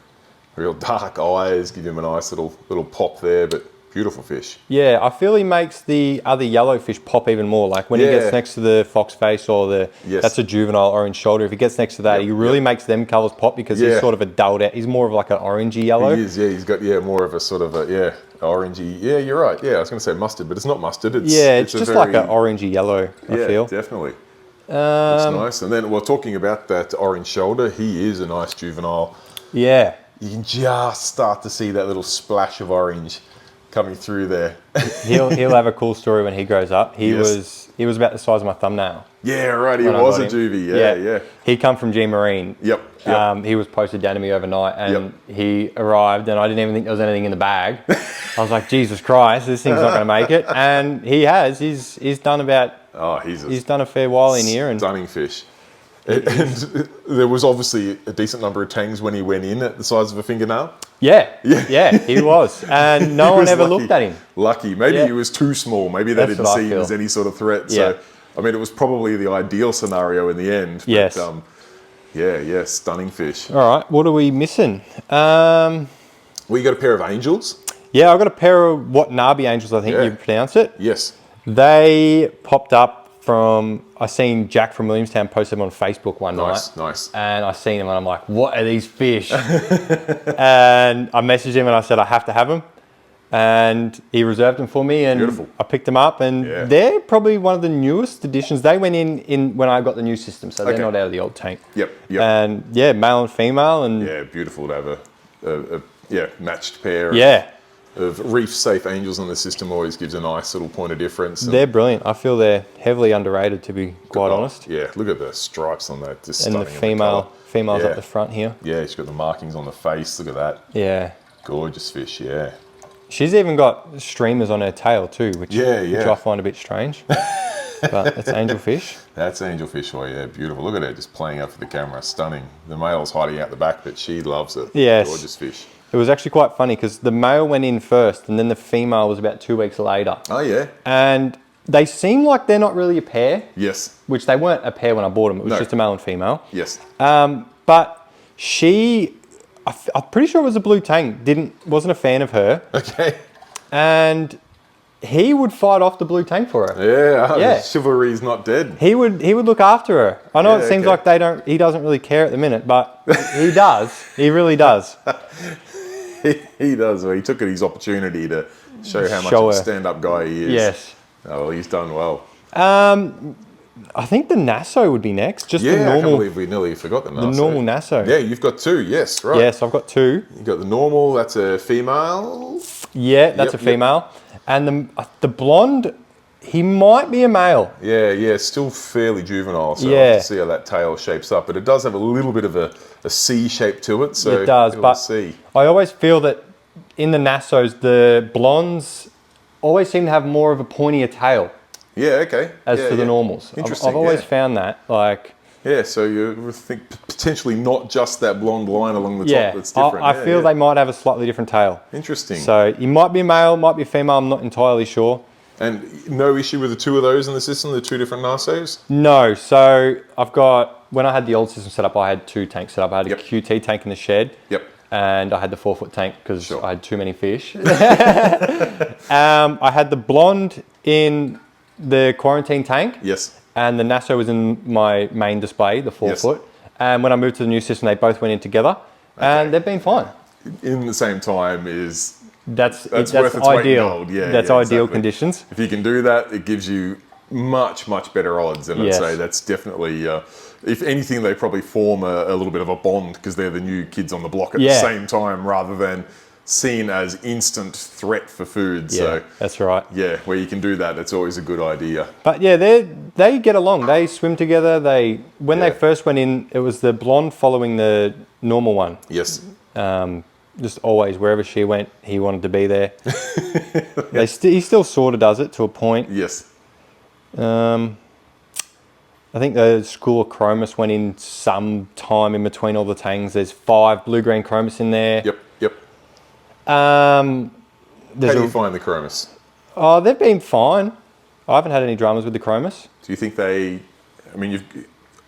real dark eyes. Give him a nice little pop there, but beautiful fish. Yeah, I feel he makes the other yellow fish pop even more. Like when he gets next to the fox face or that's a juvenile orange shoulder. If he gets next to that, he really makes them colours pop because he's sort of a dulled out. He's more of like an orangey yellow. He is, yeah. He's got more of a sort of a orangey. Yeah, you're right. Yeah, I was going to say mustard, but it's not mustard. It's just like an orangey yellow. I feel definitely. That's nice. And then we're talking about that orange shoulder. He is a nice juvenile. Yeah, you can just start to see that little splash of orange coming through there. he'll have a cool story when he grows up. He was about the size of my thumbnail. Yeah, right. He was a juvie. Yeah. He come from G Marine. Yep. He was posted down to me overnight, and he arrived, and I didn't even think there was anything in the bag. I was like, Jesus Christ, this thing's not going to make it, and he has. He's done about. He's done a fair while in here, and stunning fish. And there was obviously a decent number of tangs when he went in at the size of a fingernail. Yeah, he was. And no one ever looked at him. Lucky. Maybe he was too small. Maybe they didn't see him as any sort of threat. So, I mean, it was probably the ideal scenario in the end. But, yes. stunning fish. All right, what are we missing? Well, you got a pair of angels? Yeah, I've got a pair of Watanabe angels, I think you pronounce it. Yes. They popped up from, I seen Jack from Williamstown post them on Facebook one night. Nice. And I seen them and I'm like, what are these fish? And I messaged him and I said, I have to have them. And he reserved them for me and Beautiful. I picked them up and they're probably one of the newest additions. They went in when I got the new system, so they're not out of the old tank. Yep. And yeah, male and female. And yeah, beautiful to have a matched pair. Of Reef safe angels in the system always gives a nice little point of difference. They're brilliant. I feel they're heavily underrated, to be quite honest. Yeah, look at the stripes on that. Just and the female's up the front here. Yeah, she's got the markings on the face. Look at that. Yeah. Gorgeous fish, yeah. She's even got streamers on her tail too, which I find a bit strange. But it's angelfish. That's angelfish, yeah, beautiful. Look at her just playing up for the camera, stunning. The male's hiding out the back, but she loves it. Yes. Gorgeous fish. It was actually quite funny because the male went in first and then the female was about 2 weeks later. Oh, yeah. And they seem like they're not really a pair. Yes. Which they weren't a pair when I bought them. It was just a male and female. Yes. But I'm pretty sure it was a blue tang. Wasn't a fan of her. Okay. And he would fight off the blue tang for her. Yeah. Chivalry's not dead. He would look after her. I know it seems like he doesn't really care at the minute, but he does. He really does. He does. Well, he took it his opportunity to show how much of a stand-up guy he is. Yes. Oh, well, he's done well. I think the Nasso would be next. Just the normal. I can't believe we nearly forgot the Nasso. The normal Nasso. Yeah, you've got two. Yes, right. Yes, I've got two. You've got the normal. That's a female. Yeah, that's a female. And the blonde, he might be a male. Yeah, still fairly juvenile. So I'll have to see how that tail shapes up. But it does have a little bit of a C shape to it. So it does, but I always feel that in the Nassos, the blondes always seem to have more of a pointier tail. Yeah, okay. As to the normals. Interesting. I've always found that. Yeah, so you think potentially not just that blonde line along the top that's different. I feel they might have a slightly different tail. Interesting. So he might be a male, might be a female, I'm not entirely sure. And no issue with the two of those in the system, the two different Nassos? No, so when I had the old system set up, I had two tanks set up. I had a QT tank in the shed. Yep. And I had the 4-foot tank because I had too many fish. I had the blonde in the quarantine tank. Yes. And the Nasso was in my main display, the 4-foot. And when I moved to the new system, they both went in together. Okay. And they've been fine. In the same time is... That's worth its weight in ideal. gold. Yeah, that's ideal conditions. If you can do that, it gives you much better odds. And I'd say that's definitely... if anything, they probably form a little bit of a bond because they're the new kids on the block at the same time rather than seen as instant threat for food. Yeah, so that's right. Yeah, where you can do that, it's always a good idea. But yeah, they get along. They swim together. When they first went in, it was the blonde following the normal one. Yes. Just always, wherever she went, he wanted to be there. He still sort of does it to a point. Yes. I think the school of Chromis went in some time in between all the tangs. There's 5 blue-green Chromis in there. Yep. How do you find the Chromis? Oh, they've been fine. I haven't had any dramas with the Chromis. Do you think a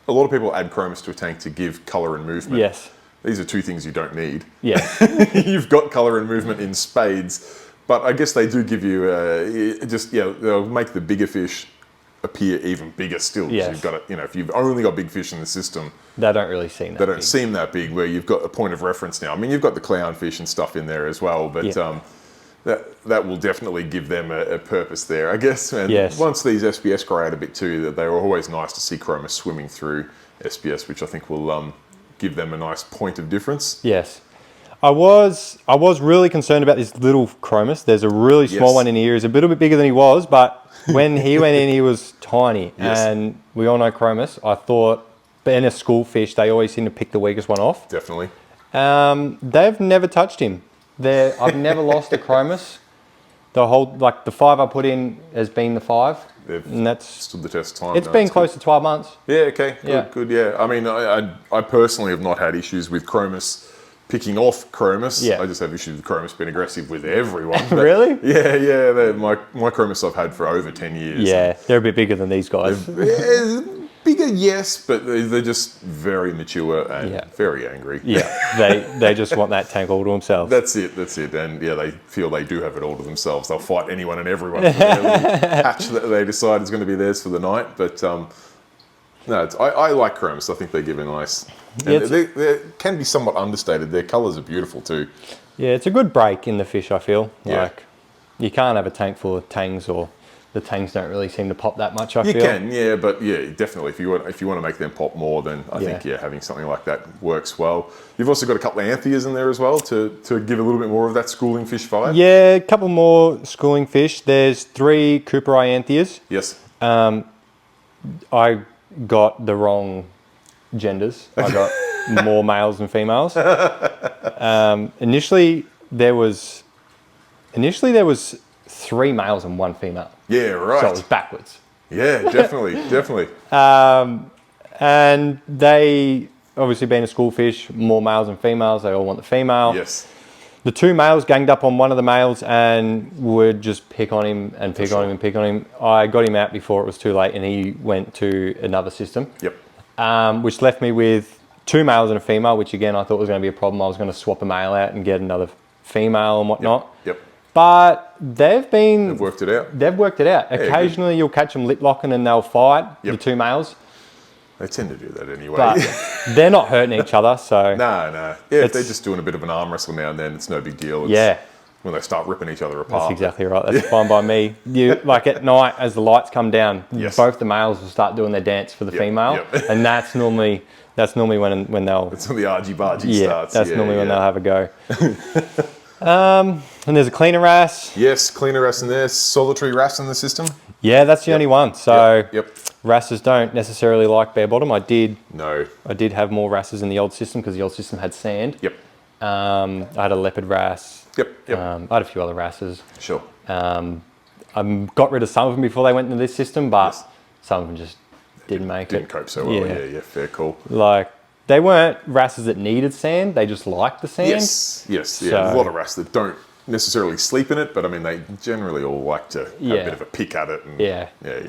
lot of people add Chromis to a tank to give colour and movement. Yes. These are two things you don't need. Yeah. You've got colour and movement in spades, but I guess they do give you they'll make the bigger fish appear even bigger still. Yes. You've got if you've only got big fish in the system, they don't really seem that They don't seem that big where you've got a point of reference now. I mean, you've got the clownfish and stuff in there as well, but that will definitely give them a purpose there, I guess. And once these SBS grow out a bit too, that they're always nice to see Chromis swimming through SBS, which I think will give them a nice point of difference. Yes. I was really concerned about this little Chromis. There's a really small one in here. He's a little bit bigger than he was, but when he went in, he was tiny. Yes. And we all know Chromis. I thought, but in a school fish, they always seem to pick the weakest one off. Definitely. They've never touched him. I've never lost a Chromis. The 5 I put in has been the 5. And that's stood the test of time. It's been close to 12 months. Yeah, okay. Good. Yeah. I mean, I personally have not had issues with Chromis picking off Chromis. Yeah. I just have issues with Chromis being aggressive with everyone. Really? Yeah. My Chromis I've had for over 10 years. Yeah, they're a bit bigger than these guys. Bigger Bigger, yes, but they're just very mature and very angry. Yeah, they just want that tank all to themselves. That's it. And yeah, they feel they do have it all to themselves. They'll fight anyone and everyone for their little hatch that they decide is going to be theirs for the night. But no, I like chromes. I think they give a nice... And they can be somewhat understated. Their colours are beautiful too. Yeah, it's a good break in the fish, I feel. Like, you can't have a tank full of tangs, or the tangs don't really seem to pop that much, I feel. You can, yeah, but yeah, definitely. If you want to make them pop more, then I think having something like that works well. You've also got a couple of anthias in there as well to give a little bit more of that schooling fish vibe. Yeah, a couple more schooling fish. There's 3 Cooper eye anthias. Yes. I got the wrong genders. I got more males than females. Initially there was 3 males and 1 female. Yeah, right. So it was backwards. Yeah, definitely. And they, obviously being a school fish, more males than females, they all want the female. Yes. The 2 males ganged up on one of the males and would just pick on him and pick on him. I got him out before it was too late, and he went to another system. Yep. Which left me with 2 males and a female, which again I thought was going to be a problem. I was going to swap a male out and get another female and whatnot. Yep. But they've worked it out. They've worked it out. Occasionally you'll catch them lip locking and they'll fight, the 2 males. They tend to do that anyway. But they're not hurting each other, so... No. Yeah, if they're just doing a bit of an arm wrestle now and then, it's no big deal. It's when they start ripping each other apart. That's exactly right. That's fine by me. Like at night, as the lights come down, both the males will start doing their dance for the female, and that's normally when they'll... That's when the argy-bargy starts. That's normally when they'll have a go. And there's a cleaner wrasse. Yes, cleaner wrasse in there. Solitary wrasse in the system. Yeah, that's the only one. So wrasses don't necessarily like bare bottom. I did have more wrasses in the old system because the old system had sand. Yep. I had a leopard wrasse. Yep. I had a few other wrasses. Sure. I got rid of some of them before they went into this system, but some of them just didn't make it. Didn't cope so well. Yeah, fair call. Like, they weren't wrasses that needed sand. They just liked the sand. Yes. So, a lot of wrasses that don't necessarily sleep in it, but I mean, they generally all like to have a bit of a pick at it. And,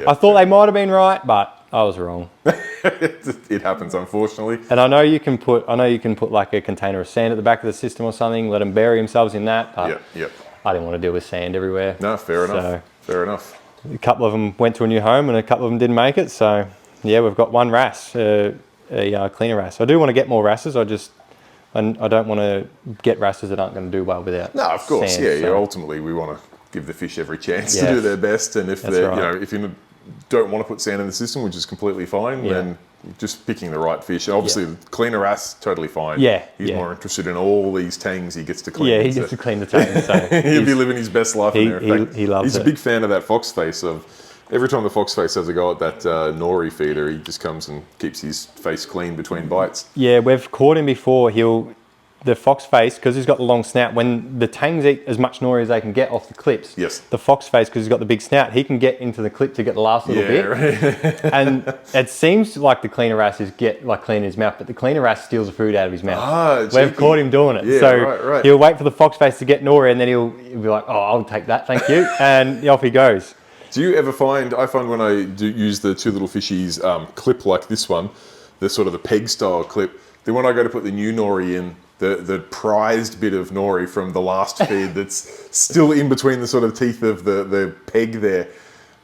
I thought they might have been right, but I was wrong. It happens, unfortunately. And I know you can put like a container of sand at the back of the system or something, let them bury themselves in that. But I didn't want to deal with sand everywhere. No, fair enough. A couple of them went to a new home, and a couple of them didn't make it. So yeah, we've got 1 wrasse, a cleaner wrasse. I do want to get more wrasses. I don't want to get wrasses that aren't going to do well without. No, of course, sand, ultimately, we want to give the fish every chance to do their best, and if if you don't want to put sand in the system, which is completely fine, then just picking the right fish. Obviously, the cleaner wrasse, totally fine. He's more interested in all these tangs he gets to clean. Yeah, he gets to clean the tangs. So he'll be living his best life in there. In fact, he loves it. He's a big fan of that fox face. Every time the fox face has a go at that nori feeder, he just comes and keeps his face clean between bites. Yeah, we've caught him before. The fox face, because he's got the long snout, when the tangs eat as much nori as they can get off the clips, the fox face, because he's got the big snout, he can get into the clip to get the last little bit. Right. And it seems like the cleaner wrasse is cleaning his mouth, but the cleaner wrasse steals the food out of his mouth. We've caught him doing it. So he'll wait for the fox face to get nori, and then he'll be like, oh, I'll take that, thank you. And off he goes. Do you ever find, I find when I do use the 2 little fishies clip like this one, the sort of the peg style clip, then when I go to put the new nori in, the prized bit of nori from the last feed that's still in between the sort of teeth of the peg there,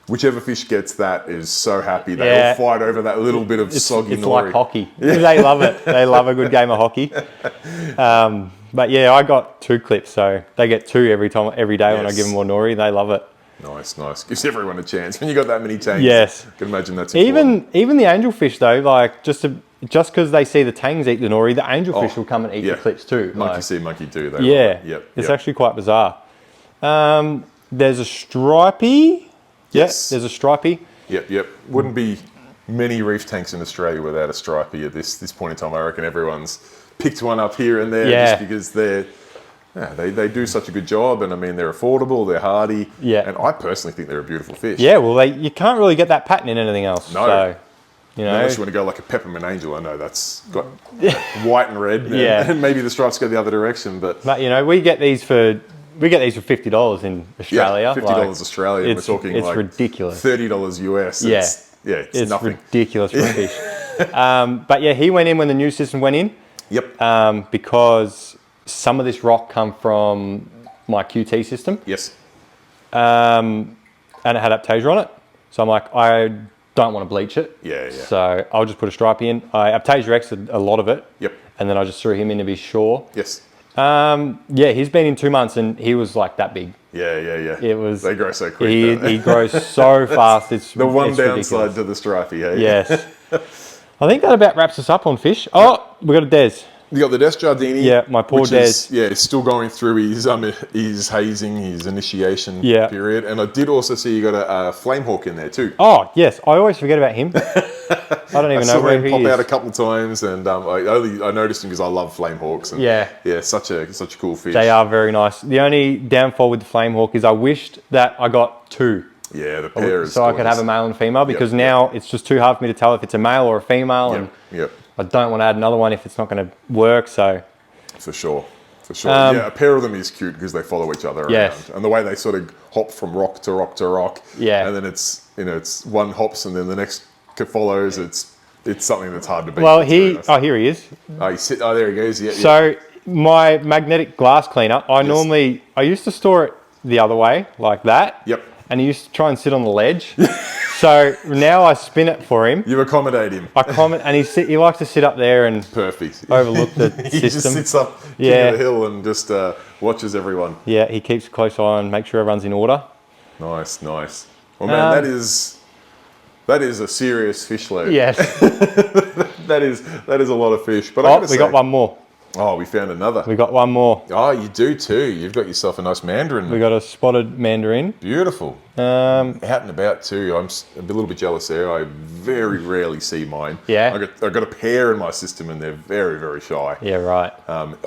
whichever fish gets that is so happy. They all fight over that little bit of soggy nori. It's like hockey. They love it. They love a good game of hockey. But yeah, I got 2 clips, so they get 2 every day when I give them more nori. They love it. Nice. Gives everyone a chance. When you got that many tangs, I can imagine that's important. Even the angelfish though, like just because they see the tangs eat the nori, the angelfish will come and eat the clips too. Monkey see, monkey do. It's actually quite bizarre. There's a stripey. Yes, there's a stripey. Yep. Wouldn't be many reef tanks in Australia without a stripey at this point in time. I reckon everyone's picked one up here and there just because they do such a good job, and I mean they're affordable, they're hardy, and I personally think they're a beautiful fish. Yeah, well, you can't really get that pattern in anything else. No, so, unless you want to go like a peppermint angel. I know that's got white and red, and maybe the stripes go the other direction. But we get these for $50 in Australia. $50 Australian. We're talking it's like ridiculous. $30 US. Yeah, it's nothing. Ridiculous for a fish. But yeah, he went in when the new system went in. Yep. Because some of this rock come from my QT system. Yes. And it had Aptasia on it. So I'm like, I don't want to bleach it. Yeah. So I'll just put a stripe in. I Aptasia X'd a lot of it. Yep. And then I just threw him in to be sure. Yes. Yeah, he's been in 2 months and he was like that big. Yeah. It was. They grow so quick. He grows so fast. It's the one it's downside ridiculous. to the stripey, hey? Yes. I think that about wraps us up on fish. Oh, we got a Des. You got the Des Jardini. Yeah, my poor Des. He's still going through his hazing, his initiation period. And I did also see you got a flame hawk in there too. Oh, yes. I always forget about him. I don't even know where he pop is. out a couple of times, and I noticed him because I love flame hawks. And yeah, such a cool fish. They are very nice. The only downfall with the flame hawk is I wished that I got two. Yeah, the pair is so I could have a male and female, because now it's just too hard for me to tell if it's a male or a female, and I don't want to add another one if it's not going to work. So for sure. Yeah, a pair of them is cute because they follow each other around, and the way they sort of hop from rock to rock to rock. Yeah, and then it's one hops and then the next follows. It's something that's hard to beat. Well, here he is. Oh, there he goes. Yeah. So my magnetic glass cleaner, I used to store it the other way like that. Yep. And he used to try and sit on the ledge. So now I spin it for him. You accommodate him. And he likes to sit up there and overlook the he system. Just sits up king of the hill and just watches everyone. Yeah, he keeps a close eye on, make sure everyone's in order. Nice. Well, man, that is a serious fish load. Yes. that is a lot of fish. But we got one more. Oh, we found another. We got one more. Oh, you do too. You've got yourself a nice mandarin. We got a spotted mandarin. Beautiful. Out and about too. I'm a little bit jealous there. I very rarely see mine. Yeah. I got a pair in my system and they're very, very shy. Yeah, right.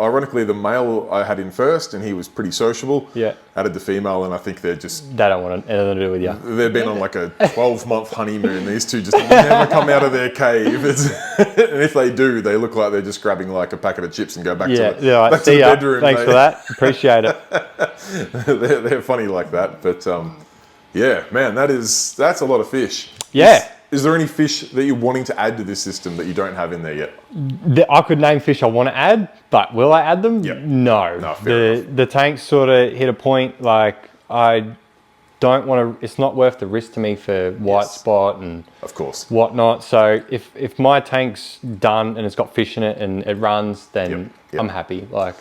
Ironically, the male I had in first and he was pretty sociable. Yeah. Added the female and I think they're just... They don't want anything to do with you. They've been on like a 12-month honeymoon. These two just never come out of their cave. And if they do, they look like they're just grabbing like a packet of chips and go back to the bedroom. Thanks for that. Appreciate it. they're funny like that. But yeah, man, that's a lot of fish. Yeah. Is there any fish that you're wanting to add to this system that you don't have in there yet? I could name fish I want to add, but will I add them? Yep. No. Fair enough. The tanks sort of hit a point like I don't want to. It's not worth the risk to me for white spot and of course whatnot. So if my tank's done and it's got fish in it and it runs, then I'm happy. Like.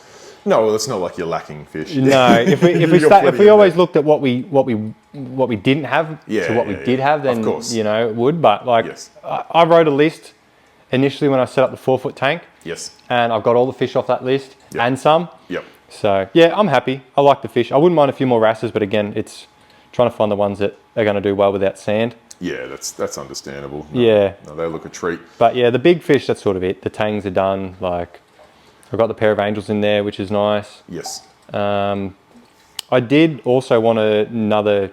No, well, it's not like you're lacking fish. No, if we always looked at what we didn't have to what we did have, then it would. But like I wrote a list initially when I set up the 4-foot tank. Yes. And I've got all the fish off that list and some. Yep. So yeah, I'm happy. I like the fish. I wouldn't mind a few more wrasses, but again, it's trying to find the ones that are going to do well without sand. Yeah, that's understandable. No, they look a treat. But yeah, the big fish, that's sort of it. The tangs are done. Like. I've got the pair of angels in there, which is nice. Yes. I did also want another.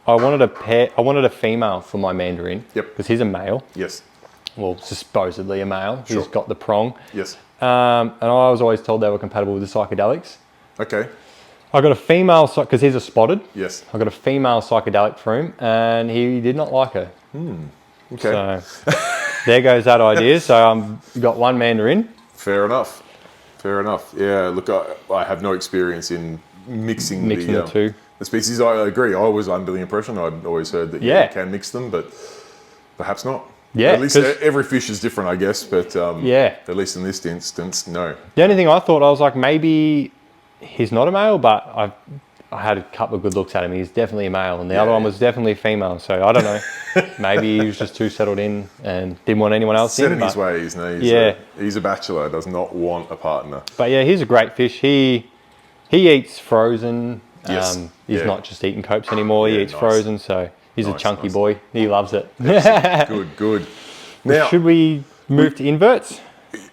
I wanted a female for my mandarin. Yep. Because he's a male. Yes. Well, supposedly a male. Sure. He's got the prong. Yes. And I was always told they were compatible with the psychedelics. Okay. I got a female because he's a spotted. Yes. I got a female psychedelic for him, and he did not like her. Okay. So there goes that idea. So got one mandarin. Fair enough. Yeah, look, I have no experience in mixing the two. The species. I agree. I was under the impression, I'd always heard that you can mix them, but perhaps not. Yeah. At least every fish is different, I guess, but at least in this instance, no. The only thing I thought, I was like, maybe he's not a male, but I had a couple of good looks at him. He's definitely a male, and the other one was definitely a female. So I don't know. Maybe he was just too settled in and didn't want anyone else set in his ways. No, he's a bachelor. Does not want a partner. But yeah, he's a great fish. He eats frozen. Yes. He's not just eating copes anymore. He eats frozen. So he's a chunky boy. He loves it. Good. Now, should we move to inverts?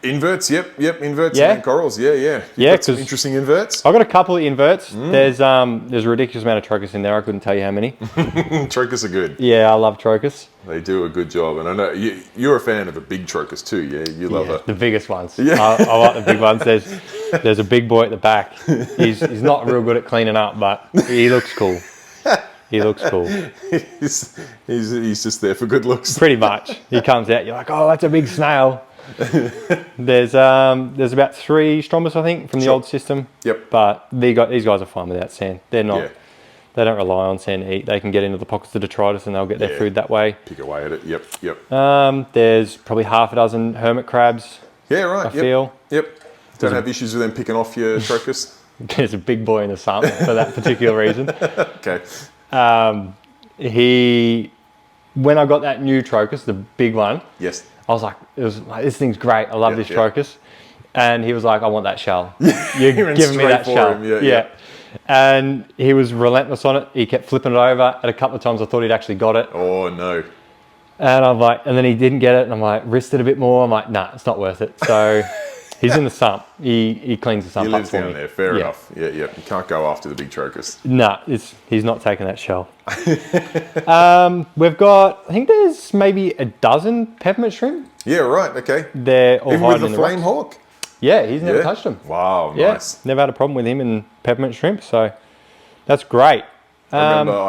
Inverts, yep, inverts and corals, yeah. Yeah, some interesting inverts. I've got a couple of inverts. There's a ridiculous amount of trocus in there. I couldn't tell you how many. Trocus are good. Yeah, I love trocus. They do a good job, and I know you're a fan of the big trocus too. Yeah, you love the biggest ones. Yeah. I like the big ones. There's a big boy at the back. He's not real good at cleaning up, but he looks cool. He looks cool. he's just there for good looks. Pretty much. He comes out, you're like, oh, that's a big snail. There's about 3 strombus, I think, from the old system. Yep. But these guys are fine without sand. They're not. Yeah. They don't rely on sand to eat. They can get into the pockets of detritus and they'll get their food that way. Pick away at it. Yep. There's probably half a dozen hermit crabs. Yeah, right. I feel. Yep. Don't have issues with them picking off your trocus. There's a big boy in the sump for that particular reason. Okay. When I got that new trocus, the big one. Yes. I was like, this thing's great. I love this trocus. And he was like, I want that shell. You're giving me that shell. Yeah. And he was relentless on it. He kept flipping it over. At a couple of times I thought he'd actually got it. Oh, no. And I'm like, and then he didn't get it. And I'm like, wristed a bit more. I'm like, nah, it's not worth it. So he's in the sump. He cleans the sump up for me. He lives down there. Fair enough. Yeah. You can't go after the big trocus. Nah, he's not taking that shell. We've got, I think there's maybe a dozen peppermint shrimp. Yeah, right. Okay. They're all even hiding with the flame hawk? Yeah, he's never touched them. Wow, nice. Never had a problem with him and peppermint shrimp, so that's great. I remember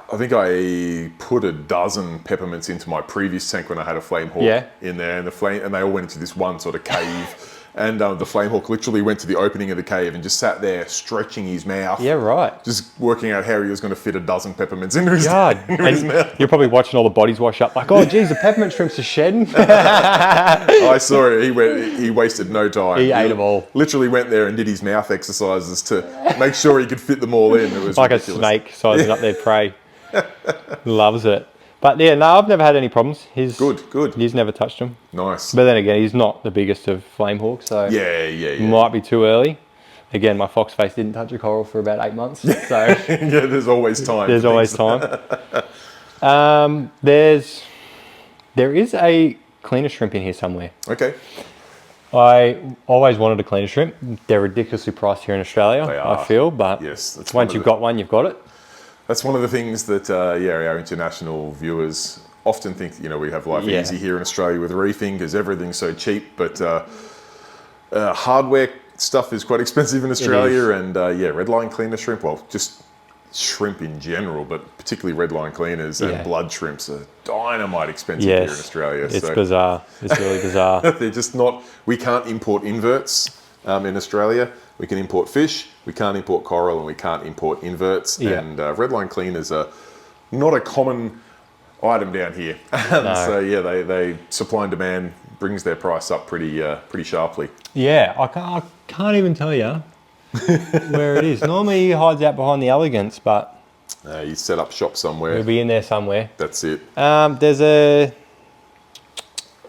I think I put a dozen peppermints into my previous tank when I had a flame hawk in there, and they all went into this one sort of cave. And the flame hawk literally went to the opening of the cave and just sat there stretching his mouth. Yeah, right. Just working out how he was going to fit a dozen peppermints into his, his mouth. You're probably watching all the bodies wash up like, oh, geez, the peppermint shrimps are shedding. I saw it. He wasted no time. He ate them all. Literally went there and did his mouth exercises to make sure he could fit them all in. It was like ridiculous. A snake sizing up their prey. Loves it. But yeah, no, I've never had any problems. Good. He's never touched them. Nice. But then again, he's not the biggest of flame hawks, so yeah. Might be too early. Again, my fox face didn't touch a coral for about 8 months, so yeah, there's always time. There's always time. There is a cleaner shrimp in here somewhere. Okay. I always wanted a cleaner shrimp. They're ridiculously priced here in Australia, They are. I feel, but yes, once you've got one, you've got it. That's one of the things that our international viewers often think. We have life easy here in Australia with reefing because everything's so cheap, but hardware stuff is quite expensive in Australia. And red line cleaner shrimp, well, just shrimp in general, but particularly red line cleaners and blood shrimps are dynamite expensive here in Australia. It's bizarre. It's really bizarre. They're just not. We can't import inverts in Australia. We can import fish, we can't import coral, and we can't import inverts. And redline cleaners are not a common item down here. No. So they supply and demand brings their price up pretty sharply. Yeah, I can't even tell you where it is. Normally he hides out behind the elegance, but You set up shop somewhere. He'll be in there somewhere. That's it. There's a...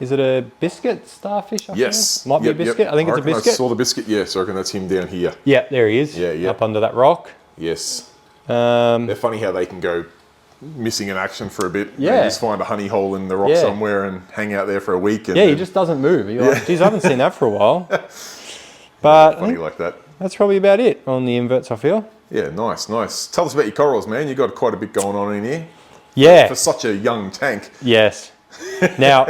Is it a biscuit starfish? Yes. Might be a biscuit. I think it's a biscuit. I saw the biscuit, yes. I reckon that's him down here. Yeah, there he is. Yeah. Up under that rock. Yes. They're funny how they can go missing in action for a bit. Yeah. They just find a honey hole in the rock somewhere and hang out there for a week. And he just doesn't move. You're like, geez, I haven't seen that for a while. But funny like that. That's probably about it on the inverts, I feel. Yeah, nice. Tell us about your corals, man. You got quite a bit going on in here. Yeah. For such a young tank. Yes. Now,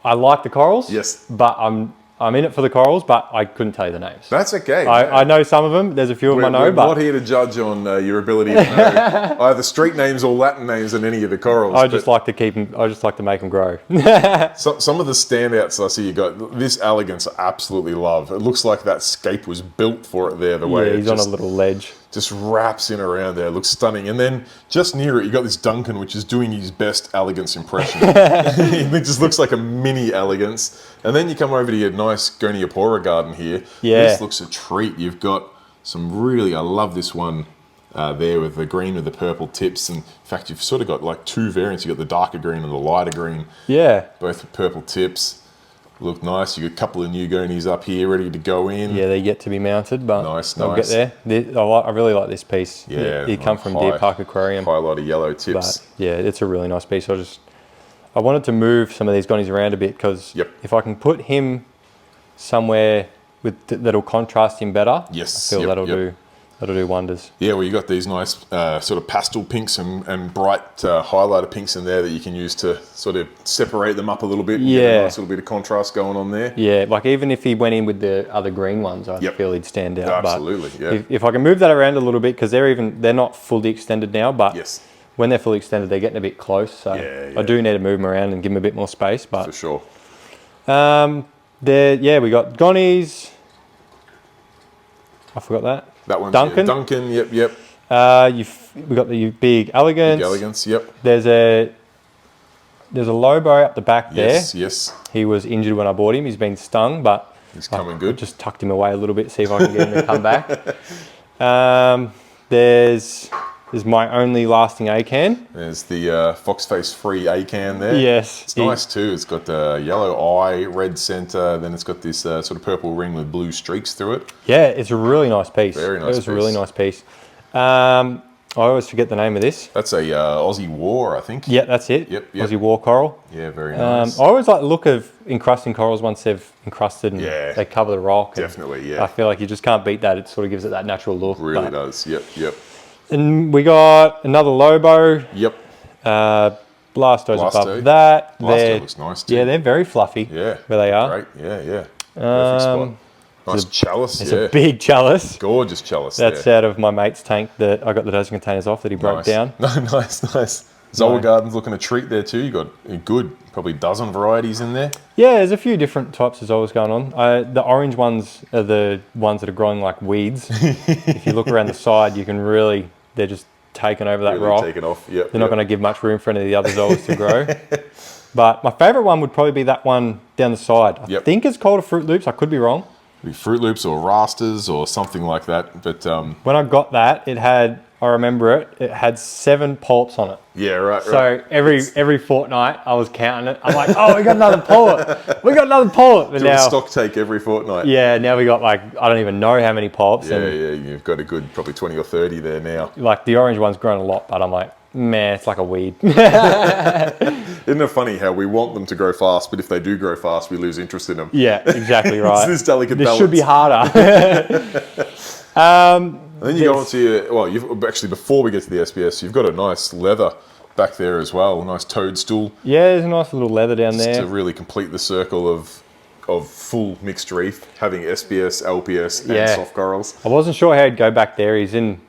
I like the corals. Yes. But I'm in it for the corals, but I couldn't tell you the names. That's okay. I know some of them. There's a few of them I know, we're but not here to judge on your ability to know either street names or Latin names in any of the corals. I just like to keep them. I just like to make them grow. Some of the standouts I see you got. This elegance, I absolutely love. It looks like that scape was built for it there. The way he's on a little ledge. Just wraps in around there. It looks stunning. And then just near it, you got this Duncan, which is doing his best elegance impression. It just looks like a mini elegance. And then you come over to your nice Goniopora garden here. Yeah. This looks a treat. You've got some really, I love this one there with the green with the purple tips. And in fact, you've sort of got like two variants. You've got the darker green and the lighter green. Yeah. Both with purple tips. Look nice. You got a couple of new Gonies up here ready to go in. Yeah, they get to be mounted, but I'll get there. I really like this piece. Yeah, it come from Deer Park Aquarium. Highlight of yellow tips. But yeah, it's a really nice piece. I wanted to move some of these Gonies around a bit because if I can put him somewhere that'll contrast him better, yes, I feel that'll do That'll do wonders. Yeah, well, you got these nice sort of pastel pinks and bright highlighter pinks in there that you can use to sort of separate them up a little bit and get a nice little bit of contrast going on there. Yeah, like even if he went in with the other green ones, I feel he'd stand out. Absolutely, but if I can move that around a little bit, because they're not fully extended now, but when they're fully extended, they're getting a bit close. So I do need to move them around and give them a bit more space. But for sure. We got Gonnies. I forgot that. That one's Duncan. Duncan, yep. We got the big Elegance. Big Elegance, yep. There's a Lobo up the back there. Yes. He was injured when I bought him. He's been stung, but he's coming good. Just tucked him away a little bit, see if I can get him to come back. There's my only lasting Acan. There's the Fox Face Free Acan there. Yes. It's nice too. It's got the yellow eye, red center, then it's got this sort of purple ring with blue streaks through it. Yeah, it's a really nice piece. Very nice piece. It's a really nice piece. I always forget the name of this. That's a Aussie War, I think. Yeah, that's it. Yep. Aussie War coral. Yeah, very nice. I always like the look of encrusting corals once they've encrusted and they cover the rock. Definitely, yeah. I feel like you just can't beat that. It sort of gives it that natural look. Really does. Yep. And we got another Lobo. Yep. Blasto's above that. Blasto looks nice too. Yeah, they're very fluffy. Yeah. Where they are. Great. Yeah. Perfect spot. Nice chalice. It's a big chalice. Gorgeous chalice. That's out of my mate's tank that I got the dosing containers off that he broke down. Nice. Zoa Garden's looking a treat there too. You got a good, probably dozen varieties in there. Yeah, there's a few different types of Zoas going on. The orange ones are the ones that are growing like weeds. If you look around the side, you can really, they're just taking over that rock. Taking off, yep. They're not going to give much room for any of the other Zoas to grow. But my favourite one would probably be that one down the side. I think it's called a Fruit Loops. I could be wrong. Fruit Loops or Rasters or something like that. But when I got that, I remember it had 7 polyps on it. Yeah, right. So every fortnight I was counting it. I'm like, oh, we got another polyp. We got another polyp. Do a stock take every fortnight. Yeah, now we got like, I don't even know how many polyps. Yeah, you've got a good probably 20 or 30 there now. Like the orange one's grown a lot, but I'm like, man, it's like a weed. Isn't it funny how we want them to grow fast, but if they do grow fast, we lose interest in them? Yeah, exactly right. It's this delicate balance. This should be harder. And then you go on to you've actually, before we get to the SBS, you've got a nice leather back there as well, a nice toadstool. Yeah, there's a nice little leather down there. To really complete the circle of full mixed reef, having SBS, LPS, and soft corals. I wasn't sure how he'd go back there. He's in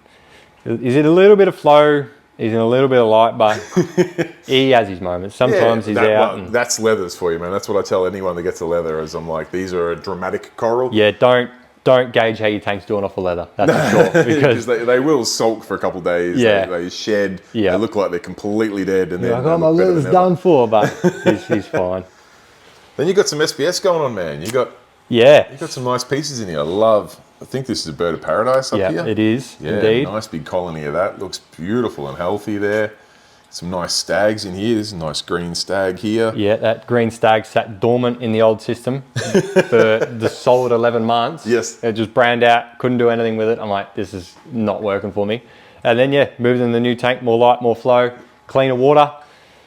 a little bit of flow. He's in a little bit of light, but he has his moments. Sometimes he's out. That's leathers for you, man. That's what I tell anyone that gets a leather, is I'm like, these are a dramatic coral. Yeah, don't gauge how your tank's doing off a leather. That's for sure. Because they will sulk for a couple of days. Yeah. They shed. Yeah. They look like they're completely dead. And then I got my leather's done for, but he's fine. Then you got some SBS going on, man. You got some nice pieces in here. I think this is a bird of paradise up here. Yeah, it is, indeed. Nice big colony of that. Looks beautiful and healthy there. Some nice stags in here. There's a nice green stag here. Yeah, that green stag sat dormant in the old system for the solid 11 months. Yes. It just brand out, couldn't do anything with it. I'm like, this is not working for me. And then, moved in the new tank, more light, more flow, cleaner water.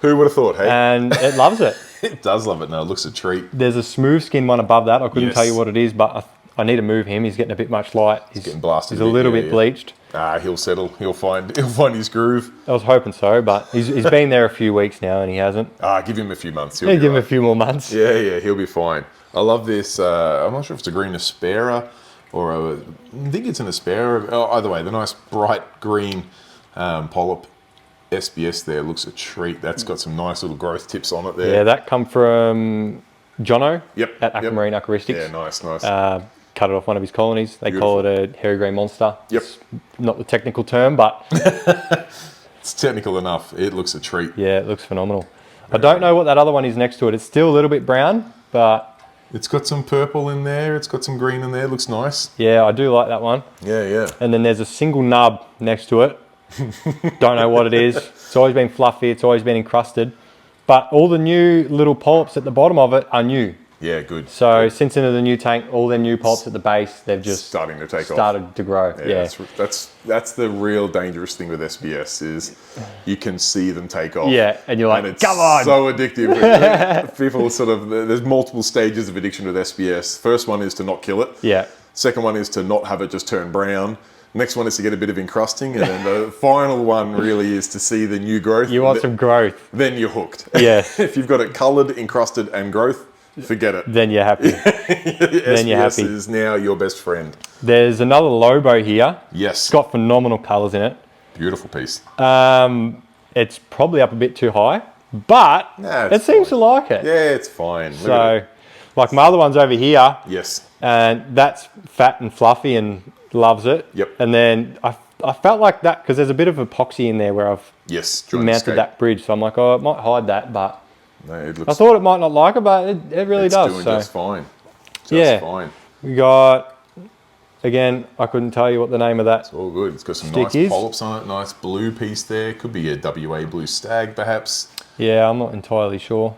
Who would have thought, hey? And it loves it. It does love it now. It looks a treat. There's a smooth skin one above that. I couldn't tell you what it is, but I need to move him. He's getting a bit much light. He's getting blasted. He's a little bit bleached. He'll settle. He'll find his groove. I was hoping so, but he's been there a few weeks now and he hasn't. Give him a few months. Give him a few more months. Yeah, he'll be fine. I love this. I'm not sure if it's a green aspera or I think it's an aspera. Either way, the nice bright green polyp SBS there looks a treat. That's got some nice little growth tips on it there. Yeah, that come from Jono at Aquamarine Aquaristics. Yeah, nice. Cut it off one of his colonies. They call it a hairy grey monster. Yep. It's not the technical term, but it's technical enough. It looks a treat. Yeah, it looks phenomenal. I don't know what that other one is next to it. It's still a little bit brown, but it's got some purple in there. It's got some green in there. It looks nice. Yeah, I do like that one. Yeah. And then there's a single nub next to it. Don't know what it is. It's always been fluffy. It's always been encrusted. But all the new little polyps at the bottom of it are new. Yeah, good. So since into the new tank, all their new polyps at the base, they've just starting to take started to grow. Yeah. That's the real dangerous thing with SBS is you can see them take off. Yeah, and you're like, and it's come on. So addictive. People there's multiple stages of addiction with SBS. First one is to not kill it. Yeah. Second one is to not have it just turn brown. Next one is to get a bit of encrusting, and then the final one really is to see the new growth. You want some growth. Then you're hooked. Yes. If you've got it coloured, encrusted, and growth, forget it. Then you're happy. Then you're happy. Is now your best friend. There's another Lobo here. Yes. It's got phenomenal colours in it. Beautiful piece. It's probably up a bit too high, but it seems to like it. Yeah, it's fine. So, like my other one's over here. Yes. And that's fat and fluffy and loves it. Yep. And then I felt like that because there's a bit of epoxy in there where I've mounted that bridge. So I'm like, oh, it might hide that, but no, it looks, I thought it might not like it, but it really does. It's doing just fine. Fine. We got, again, I couldn't tell you what the name of that. It's all good. It's got some nice polyps on it. Nice blue piece there. Could be a WA blue stag, perhaps. Yeah, I'm not entirely sure.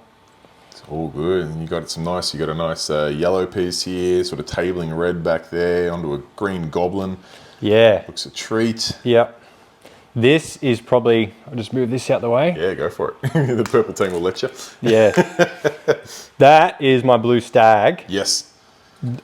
It's all good. And you got some nice. You got a nice yellow piece here, sort of tabling red back there onto a green goblin. Yeah. Looks a treat. Yep. This is probably, I'll just move this out the way. Yeah, go for it. The purple Tang will let you. Yeah. That is my blue stag. Yes.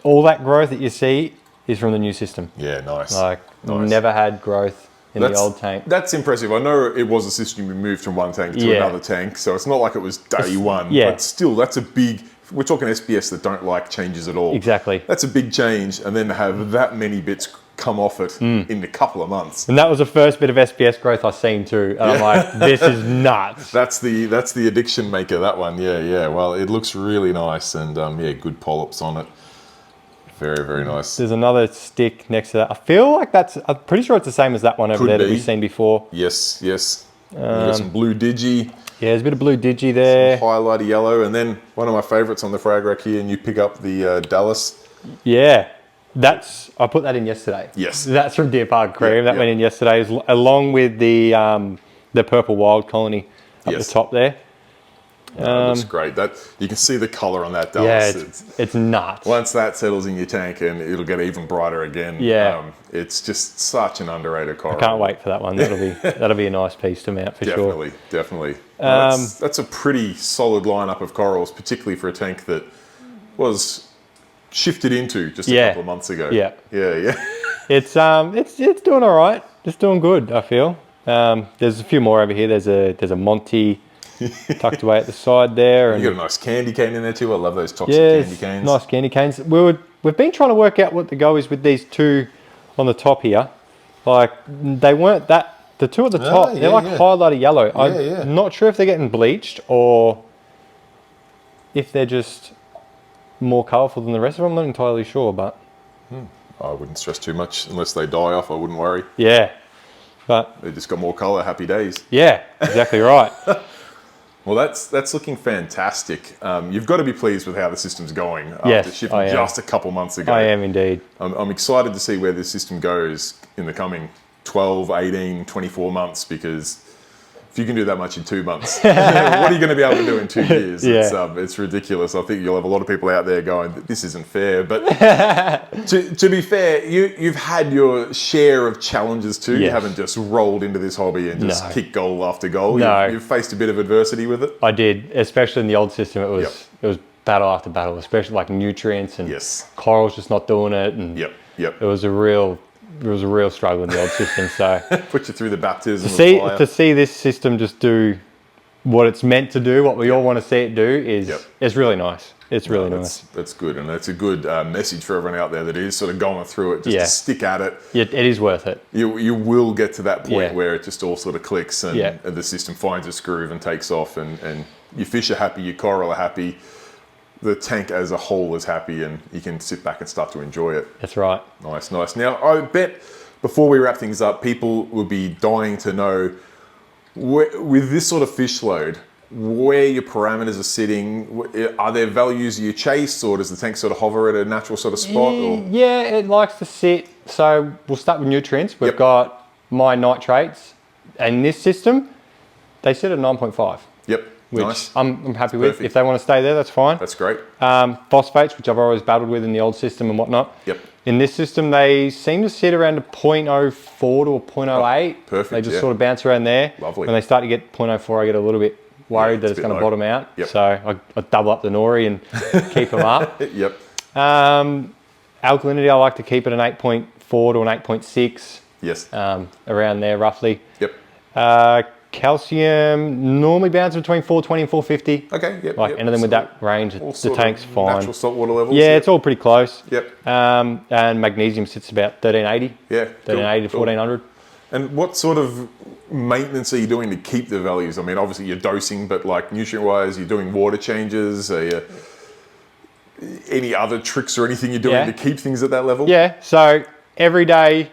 All that growth that you see is from the new system. Yeah, nice. Like, never had growth in the old tank. That's impressive. I know it was a system you moved from one tank to another tank, so it's not like it was day one. Yeah. But still, that's a big, we're talking SPS that don't like changes at all. Exactly. That's a big change, and then to have that many bits come off it in a couple of months. And that was the first bit of SPS growth I've seen too. And I'm like, this is nuts. That's the addiction maker, that one. Yeah. Well, it looks really nice, and yeah, good polyps on it. Very, very nice. There's another stick next to that. I feel like I'm pretty sure it's the same as that one over there that we've seen before. Yes. You got some blue digi. Yeah, there's a bit of blue digi there. Some highlighty yellow, and then one of my favourites on the frag rack here, and you pick up the Dallas. Yeah. I put that in yesterday. Yes. That's from Deer Park Aquarium. That went in yesterday, along with the purple wild colony up the top there. It looks great. That you can see the colour on that Dallas. Yeah, it's nuts. Once that settles in your tank, and it'll get even brighter again. Yeah. It's just such an underrated coral. I can't wait for that one. That'll be a nice piece to mount for sure. Definitely. That's a pretty solid lineup of corals, particularly for a tank that was shifted into just a couple of months ago. Yeah. It's doing all right. It's doing good, I feel. There's a few more over here. There's a Monty tucked away at the side there. And you got a nice candy cane in there too. I love those toxic candy canes. Nice candy canes. We've been trying to work out what the go is with these two on the top here. Like, they weren't that, the two at the top, they're like highlighter yellow. I'm not sure if they're getting bleached or if they're just more colourful than the rest of them. I'm not entirely sure, but I wouldn't stress too much unless they die off. I wouldn't worry. Yeah, but they just got more colour. Happy days. Yeah, exactly right. Well, that's looking fantastic. You've got to be pleased with how the system's going after shifting just a couple months ago. I am indeed. I'm excited to see where this system goes in the coming 12, 18, 24 months, because if you can do that much in 2 months, what are you going to be able to do in 2 years? It's ridiculous. I think you'll have a lot of people out there going, this isn't fair. But to be fair, you've had your share of challenges too. Yes. You haven't just rolled into this hobby and just kicked goal after goal. No. You've faced a bit of adversity with it. I did, especially in the old system. It was battle after battle, especially like nutrients and corals just not doing it. And it was a real struggle in the old system. So put you through the baptism. To see this system just do what it's meant to do, what we all want to see it do, is really nice. It's really nice. That's good, and that's a good message for everyone out there that is sort of going through it. Just to stick at it. It is worth it. You will get to that point where it just all sort of clicks and the system finds its groove and takes off, and your fish are happy, your coral are happy. The tank as a whole is happy, and you can sit back and start to enjoy it. That's right. Nice. Now, I bet before we wrap things up, people will be dying to know, with this sort of fish load, where your parameters are sitting. Are there values you chase, or does the tank sort of hover at a natural sort of spot? Yeah, it likes to sit. So we'll start with nutrients. We've got my nitrates, and this system, they sit at 9.5. Yep. Which I'm happy with. If they want to stay there, that's fine. That's great. Phosphates, which I've always battled with in the old system and whatnot. Yep. In this system, they seem to sit around a 0.04 to a 0.08. Perfect. They just sort of bounce around there. Lovely. When they start to get 0.04, I get a little bit worried that it's going to bottom out. Yep. So I double up the nori and keep them up. Yep. Alkalinity, I like to keep it an 8.4 to an 8.6. Yes. Around there roughly. Yep. Calcium normally bounces between 420 and 450. Okay. Yep. Like anything with that range, the tank's fine. Natural saltwater levels. Yeah, it's all pretty close. Yep. And magnesium sits about 1380. Yeah. 1380 to 1400. And what sort of maintenance are you doing to keep the values? I mean, obviously you're dosing, but like nutrient-wise, you're doing water changes. Are you, any other tricks or anything you're doing to keep things at that level? Yeah. So every day,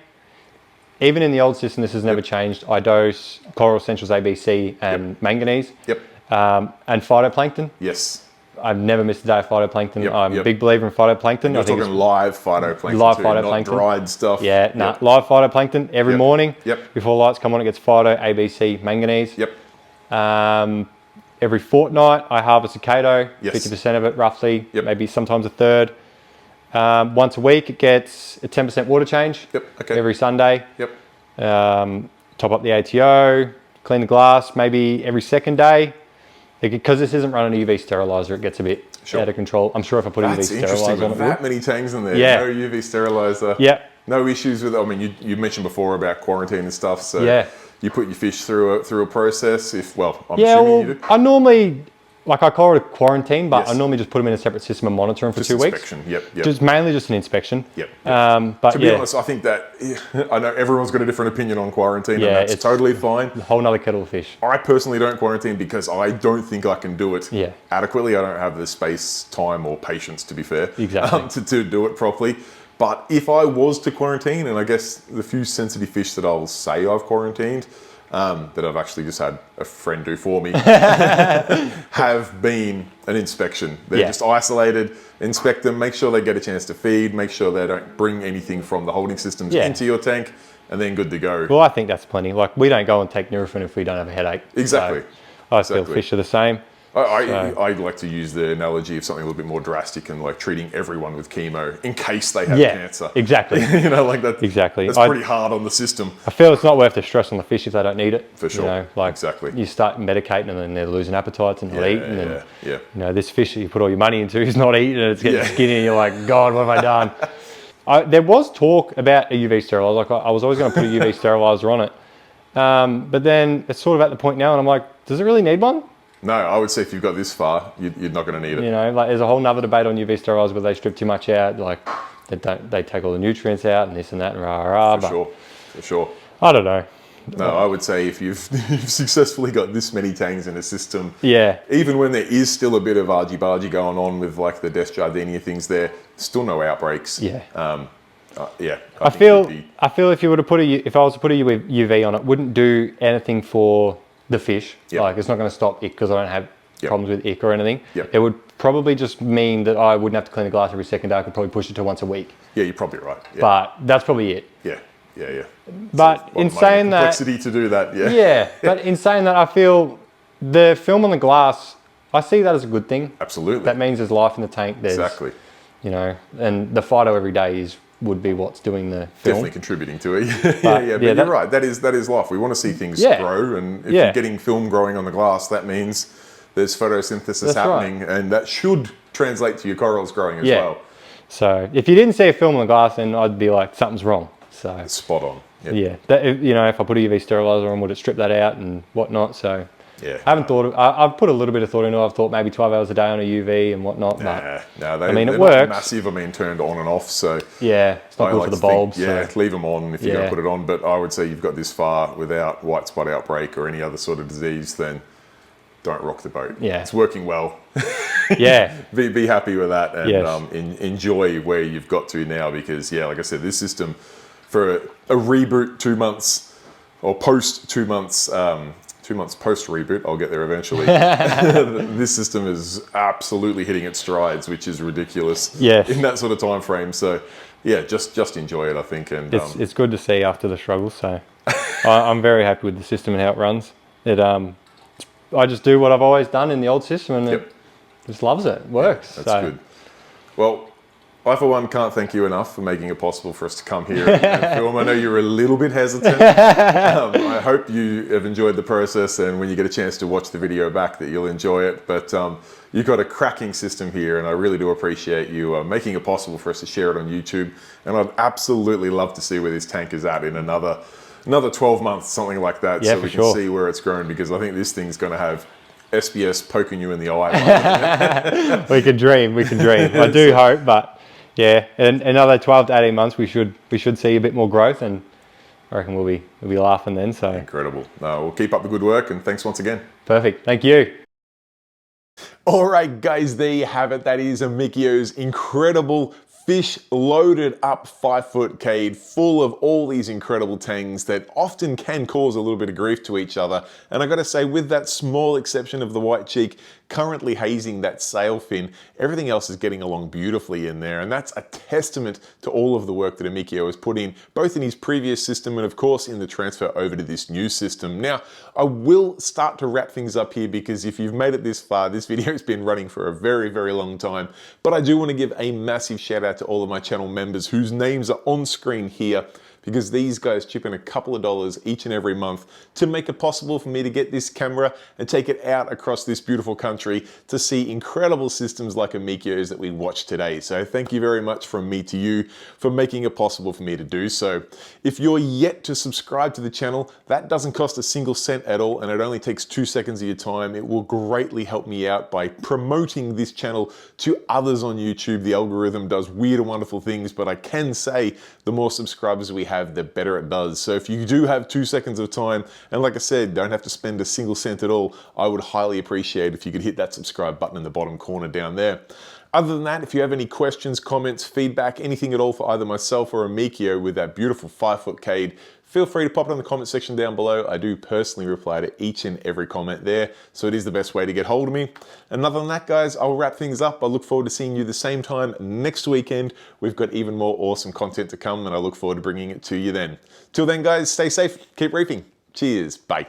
even in the old system, this has never changed. I dose Coral Essentials ABC and manganese. Yep. And phytoplankton. Yes. I've never missed a day of phytoplankton. I'm a big believer in phytoplankton. And you're talking live phytoplankton, live too, phytoplankton, not dried stuff. Yeah, live phytoplankton every morning. Yep. Before lights come on, it gets phyto, ABC, manganese. Yep. Every fortnight, I harvest a Cado, Yes. 50% of it roughly, Yep. maybe sometimes a third. Once a week, it gets a 10% water change. Yep. Okay. Every Sunday. Yep. Top up the ATO, clean the glass maybe every second day. Because this isn't running a UV sterilizer, it gets a bit out of control. I'm sure if I put a UV sterilizer on it, that many tanks in there, no UV sterilizer. Yeah. No issues with it. I mean, you mentioned before about quarantine and stuff, so you put your fish through a process. I'm assuming you do. I normally, I call it a quarantine, but I normally just put them in a separate system and monitor them for 2 weeks. Inspection. Yep. Just mainly just an inspection. Yep. But to be honest, I think that I know everyone's got a different opinion on quarantine, and that's totally fine. A whole nother kettle of fish. I personally don't quarantine because I don't think I can do it adequately. I don't have the space, time, or patience, to be fair, to do it properly. But if I was to quarantine, and I guess the few sensitive fish that I'll say I've quarantined, that I've actually just had a friend do for me, have been an inspection. They're just isolated, inspect them, make sure they get a chance to feed, make sure they don't bring anything from the holding systems into your tank, and then good to go. Well, I think that's plenty. Like, we don't go and take Nurofen if we don't have a headache. Exactly. So I feel fish are the same. I like to use the analogy of something a little bit more drastic and like treating everyone with chemo in case they have cancer. Exactly. Like that. Exactly. That's pretty hard on the system. I feel it's not worth the stress on the fish if they don't need it. For sure. Exactly. You start medicating them and they're losing appetites and they'll eat. And this fish that you put all your money into is not eating and it's getting skinny and you're like, God, what have I done? There was talk about a UV sterilizer. Like I was always going to put a UV sterilizer on it. But then it's sort of at the point now and I'm like, does it really need one? No, I would say if you've got this far, you're not going to need it. Like there's a whole nother debate on UV sterilizers where they strip too much out, like they take all the nutrients out and this and that and rah. For sure. I don't know. No, I would say if you've successfully got this many tanks in a system, even when there is still a bit of argy-bargy going on with like the Desjardins things there, still no outbreaks. I feel if I was to put a UV on it, wouldn't do anything for the fish. Like it's not going to stop ick because I don't have problems with ick or anything. It would probably just mean that I wouldn't have to clean the glass every second day. I could probably push it to once a week. Yeah, you're probably right. But that's probably it. Yeah. But in saying that, complexity to do that. But in saying that, I feel the film on the glass, I see that as a good thing. Absolutely. That means there's life in the tank. There's, and the phyto every day would be what's doing the film. Definitely contributing to it. But you're right. That is life. We want to see things grow, and if you're getting film growing on the glass, that means there's photosynthesis happening, and that should translate to your corals growing as well. So if you didn't see a film on the glass, then I'd be like, something's wrong. So it's spot on. If I put a UV sterilizer on, would it strip that out and whatnot? So I haven't thought. I've put a little bit of thought into it. I've thought maybe 12 hours a day on a UV and whatnot. It works. Massive. I mean, turned on and off. So it's not good for the bulbs. Leave them on if you're going to put it on. But I would say you've got this far without white spot outbreak or any other sort of disease, then don't rock the boat. It's working well. Be happy with that and enjoy where you've got to now because like I said, this system for a reboot 2 months or post 2 months. 2 months post reboot, I'll get there eventually. This system is absolutely hitting its strides, which is ridiculous in that sort of time frame. So, just enjoy it, I think. And it's good to see after the struggle. So, I'm very happy with the system and how it runs. I just do what I've always done in the old system, and it just loves it. It works. That's good. Well, I, for one, can't thank you enough for making it possible for us to come here and film. I know you're a little bit hesitant. I hope you have enjoyed the process, and when you get a chance to watch the video back that you'll enjoy it. But you've got a cracking system here, and I really do appreciate you making it possible for us to share it on YouTube. And I'd absolutely love to see where this tank is at in another 12 months, something like that, so we can see where it's grown, because I think this thing's going to have SBS poking you in the eye. We can dream. I do hope, but yeah, in another 12 to 18 months, we should see a bit more growth, and I reckon we'll be laughing then. So incredible. We'll keep up the good work, and thanks once again. Perfect. Thank you. All right, guys, there you have it. That is Amekio's incredible fish loaded up 5-foot Cade, full of all these incredible tangs that often can cause a little bit of grief to each other. And I gotta say, with that small exception of the white cheek currently hazing that sail fin, everything else is getting along beautifully in there. And that's a testament to all of the work that Amekio has put in, both in his previous system and of course in the transfer over to this new system. Now, I will start to wrap things up here, because if you've made it this far, this video has been running for a very, very long time. But I do want to give a massive shout out to all of my channel members whose names are on screen here, because these guys chip in a couple of dollars each and every month to make it possible for me to get this camera and take it out across this beautiful country to see incredible systems like Amekio's that we watched today. So thank you very much from me to you for making it possible for me to do so. If you're yet to subscribe to the channel, that doesn't cost a single cent at all, and it only takes 2 seconds of your time. It will greatly help me out by promoting this channel to others on YouTube. The algorithm does weird and wonderful things, but I can say the more subscribers we have, the better it does. So if you do have 2 seconds of time, and like I said, don't have to spend a single cent at all, I would highly appreciate if you could hit that subscribe button in the bottom corner down there. Other than that, if you have any questions, comments, feedback, anything at all for either myself or Amekio with that beautiful 5-foot Cade, feel free to pop it in the comment section down below. I do personally reply to each and every comment there, so it is the best way to get hold of me. And other than that, guys, I'll wrap things up. I look forward to seeing you the same time next weekend. We've got even more awesome content to come, and I look forward to bringing it to you then. Till then, guys, stay safe, keep reefing. Cheers, bye.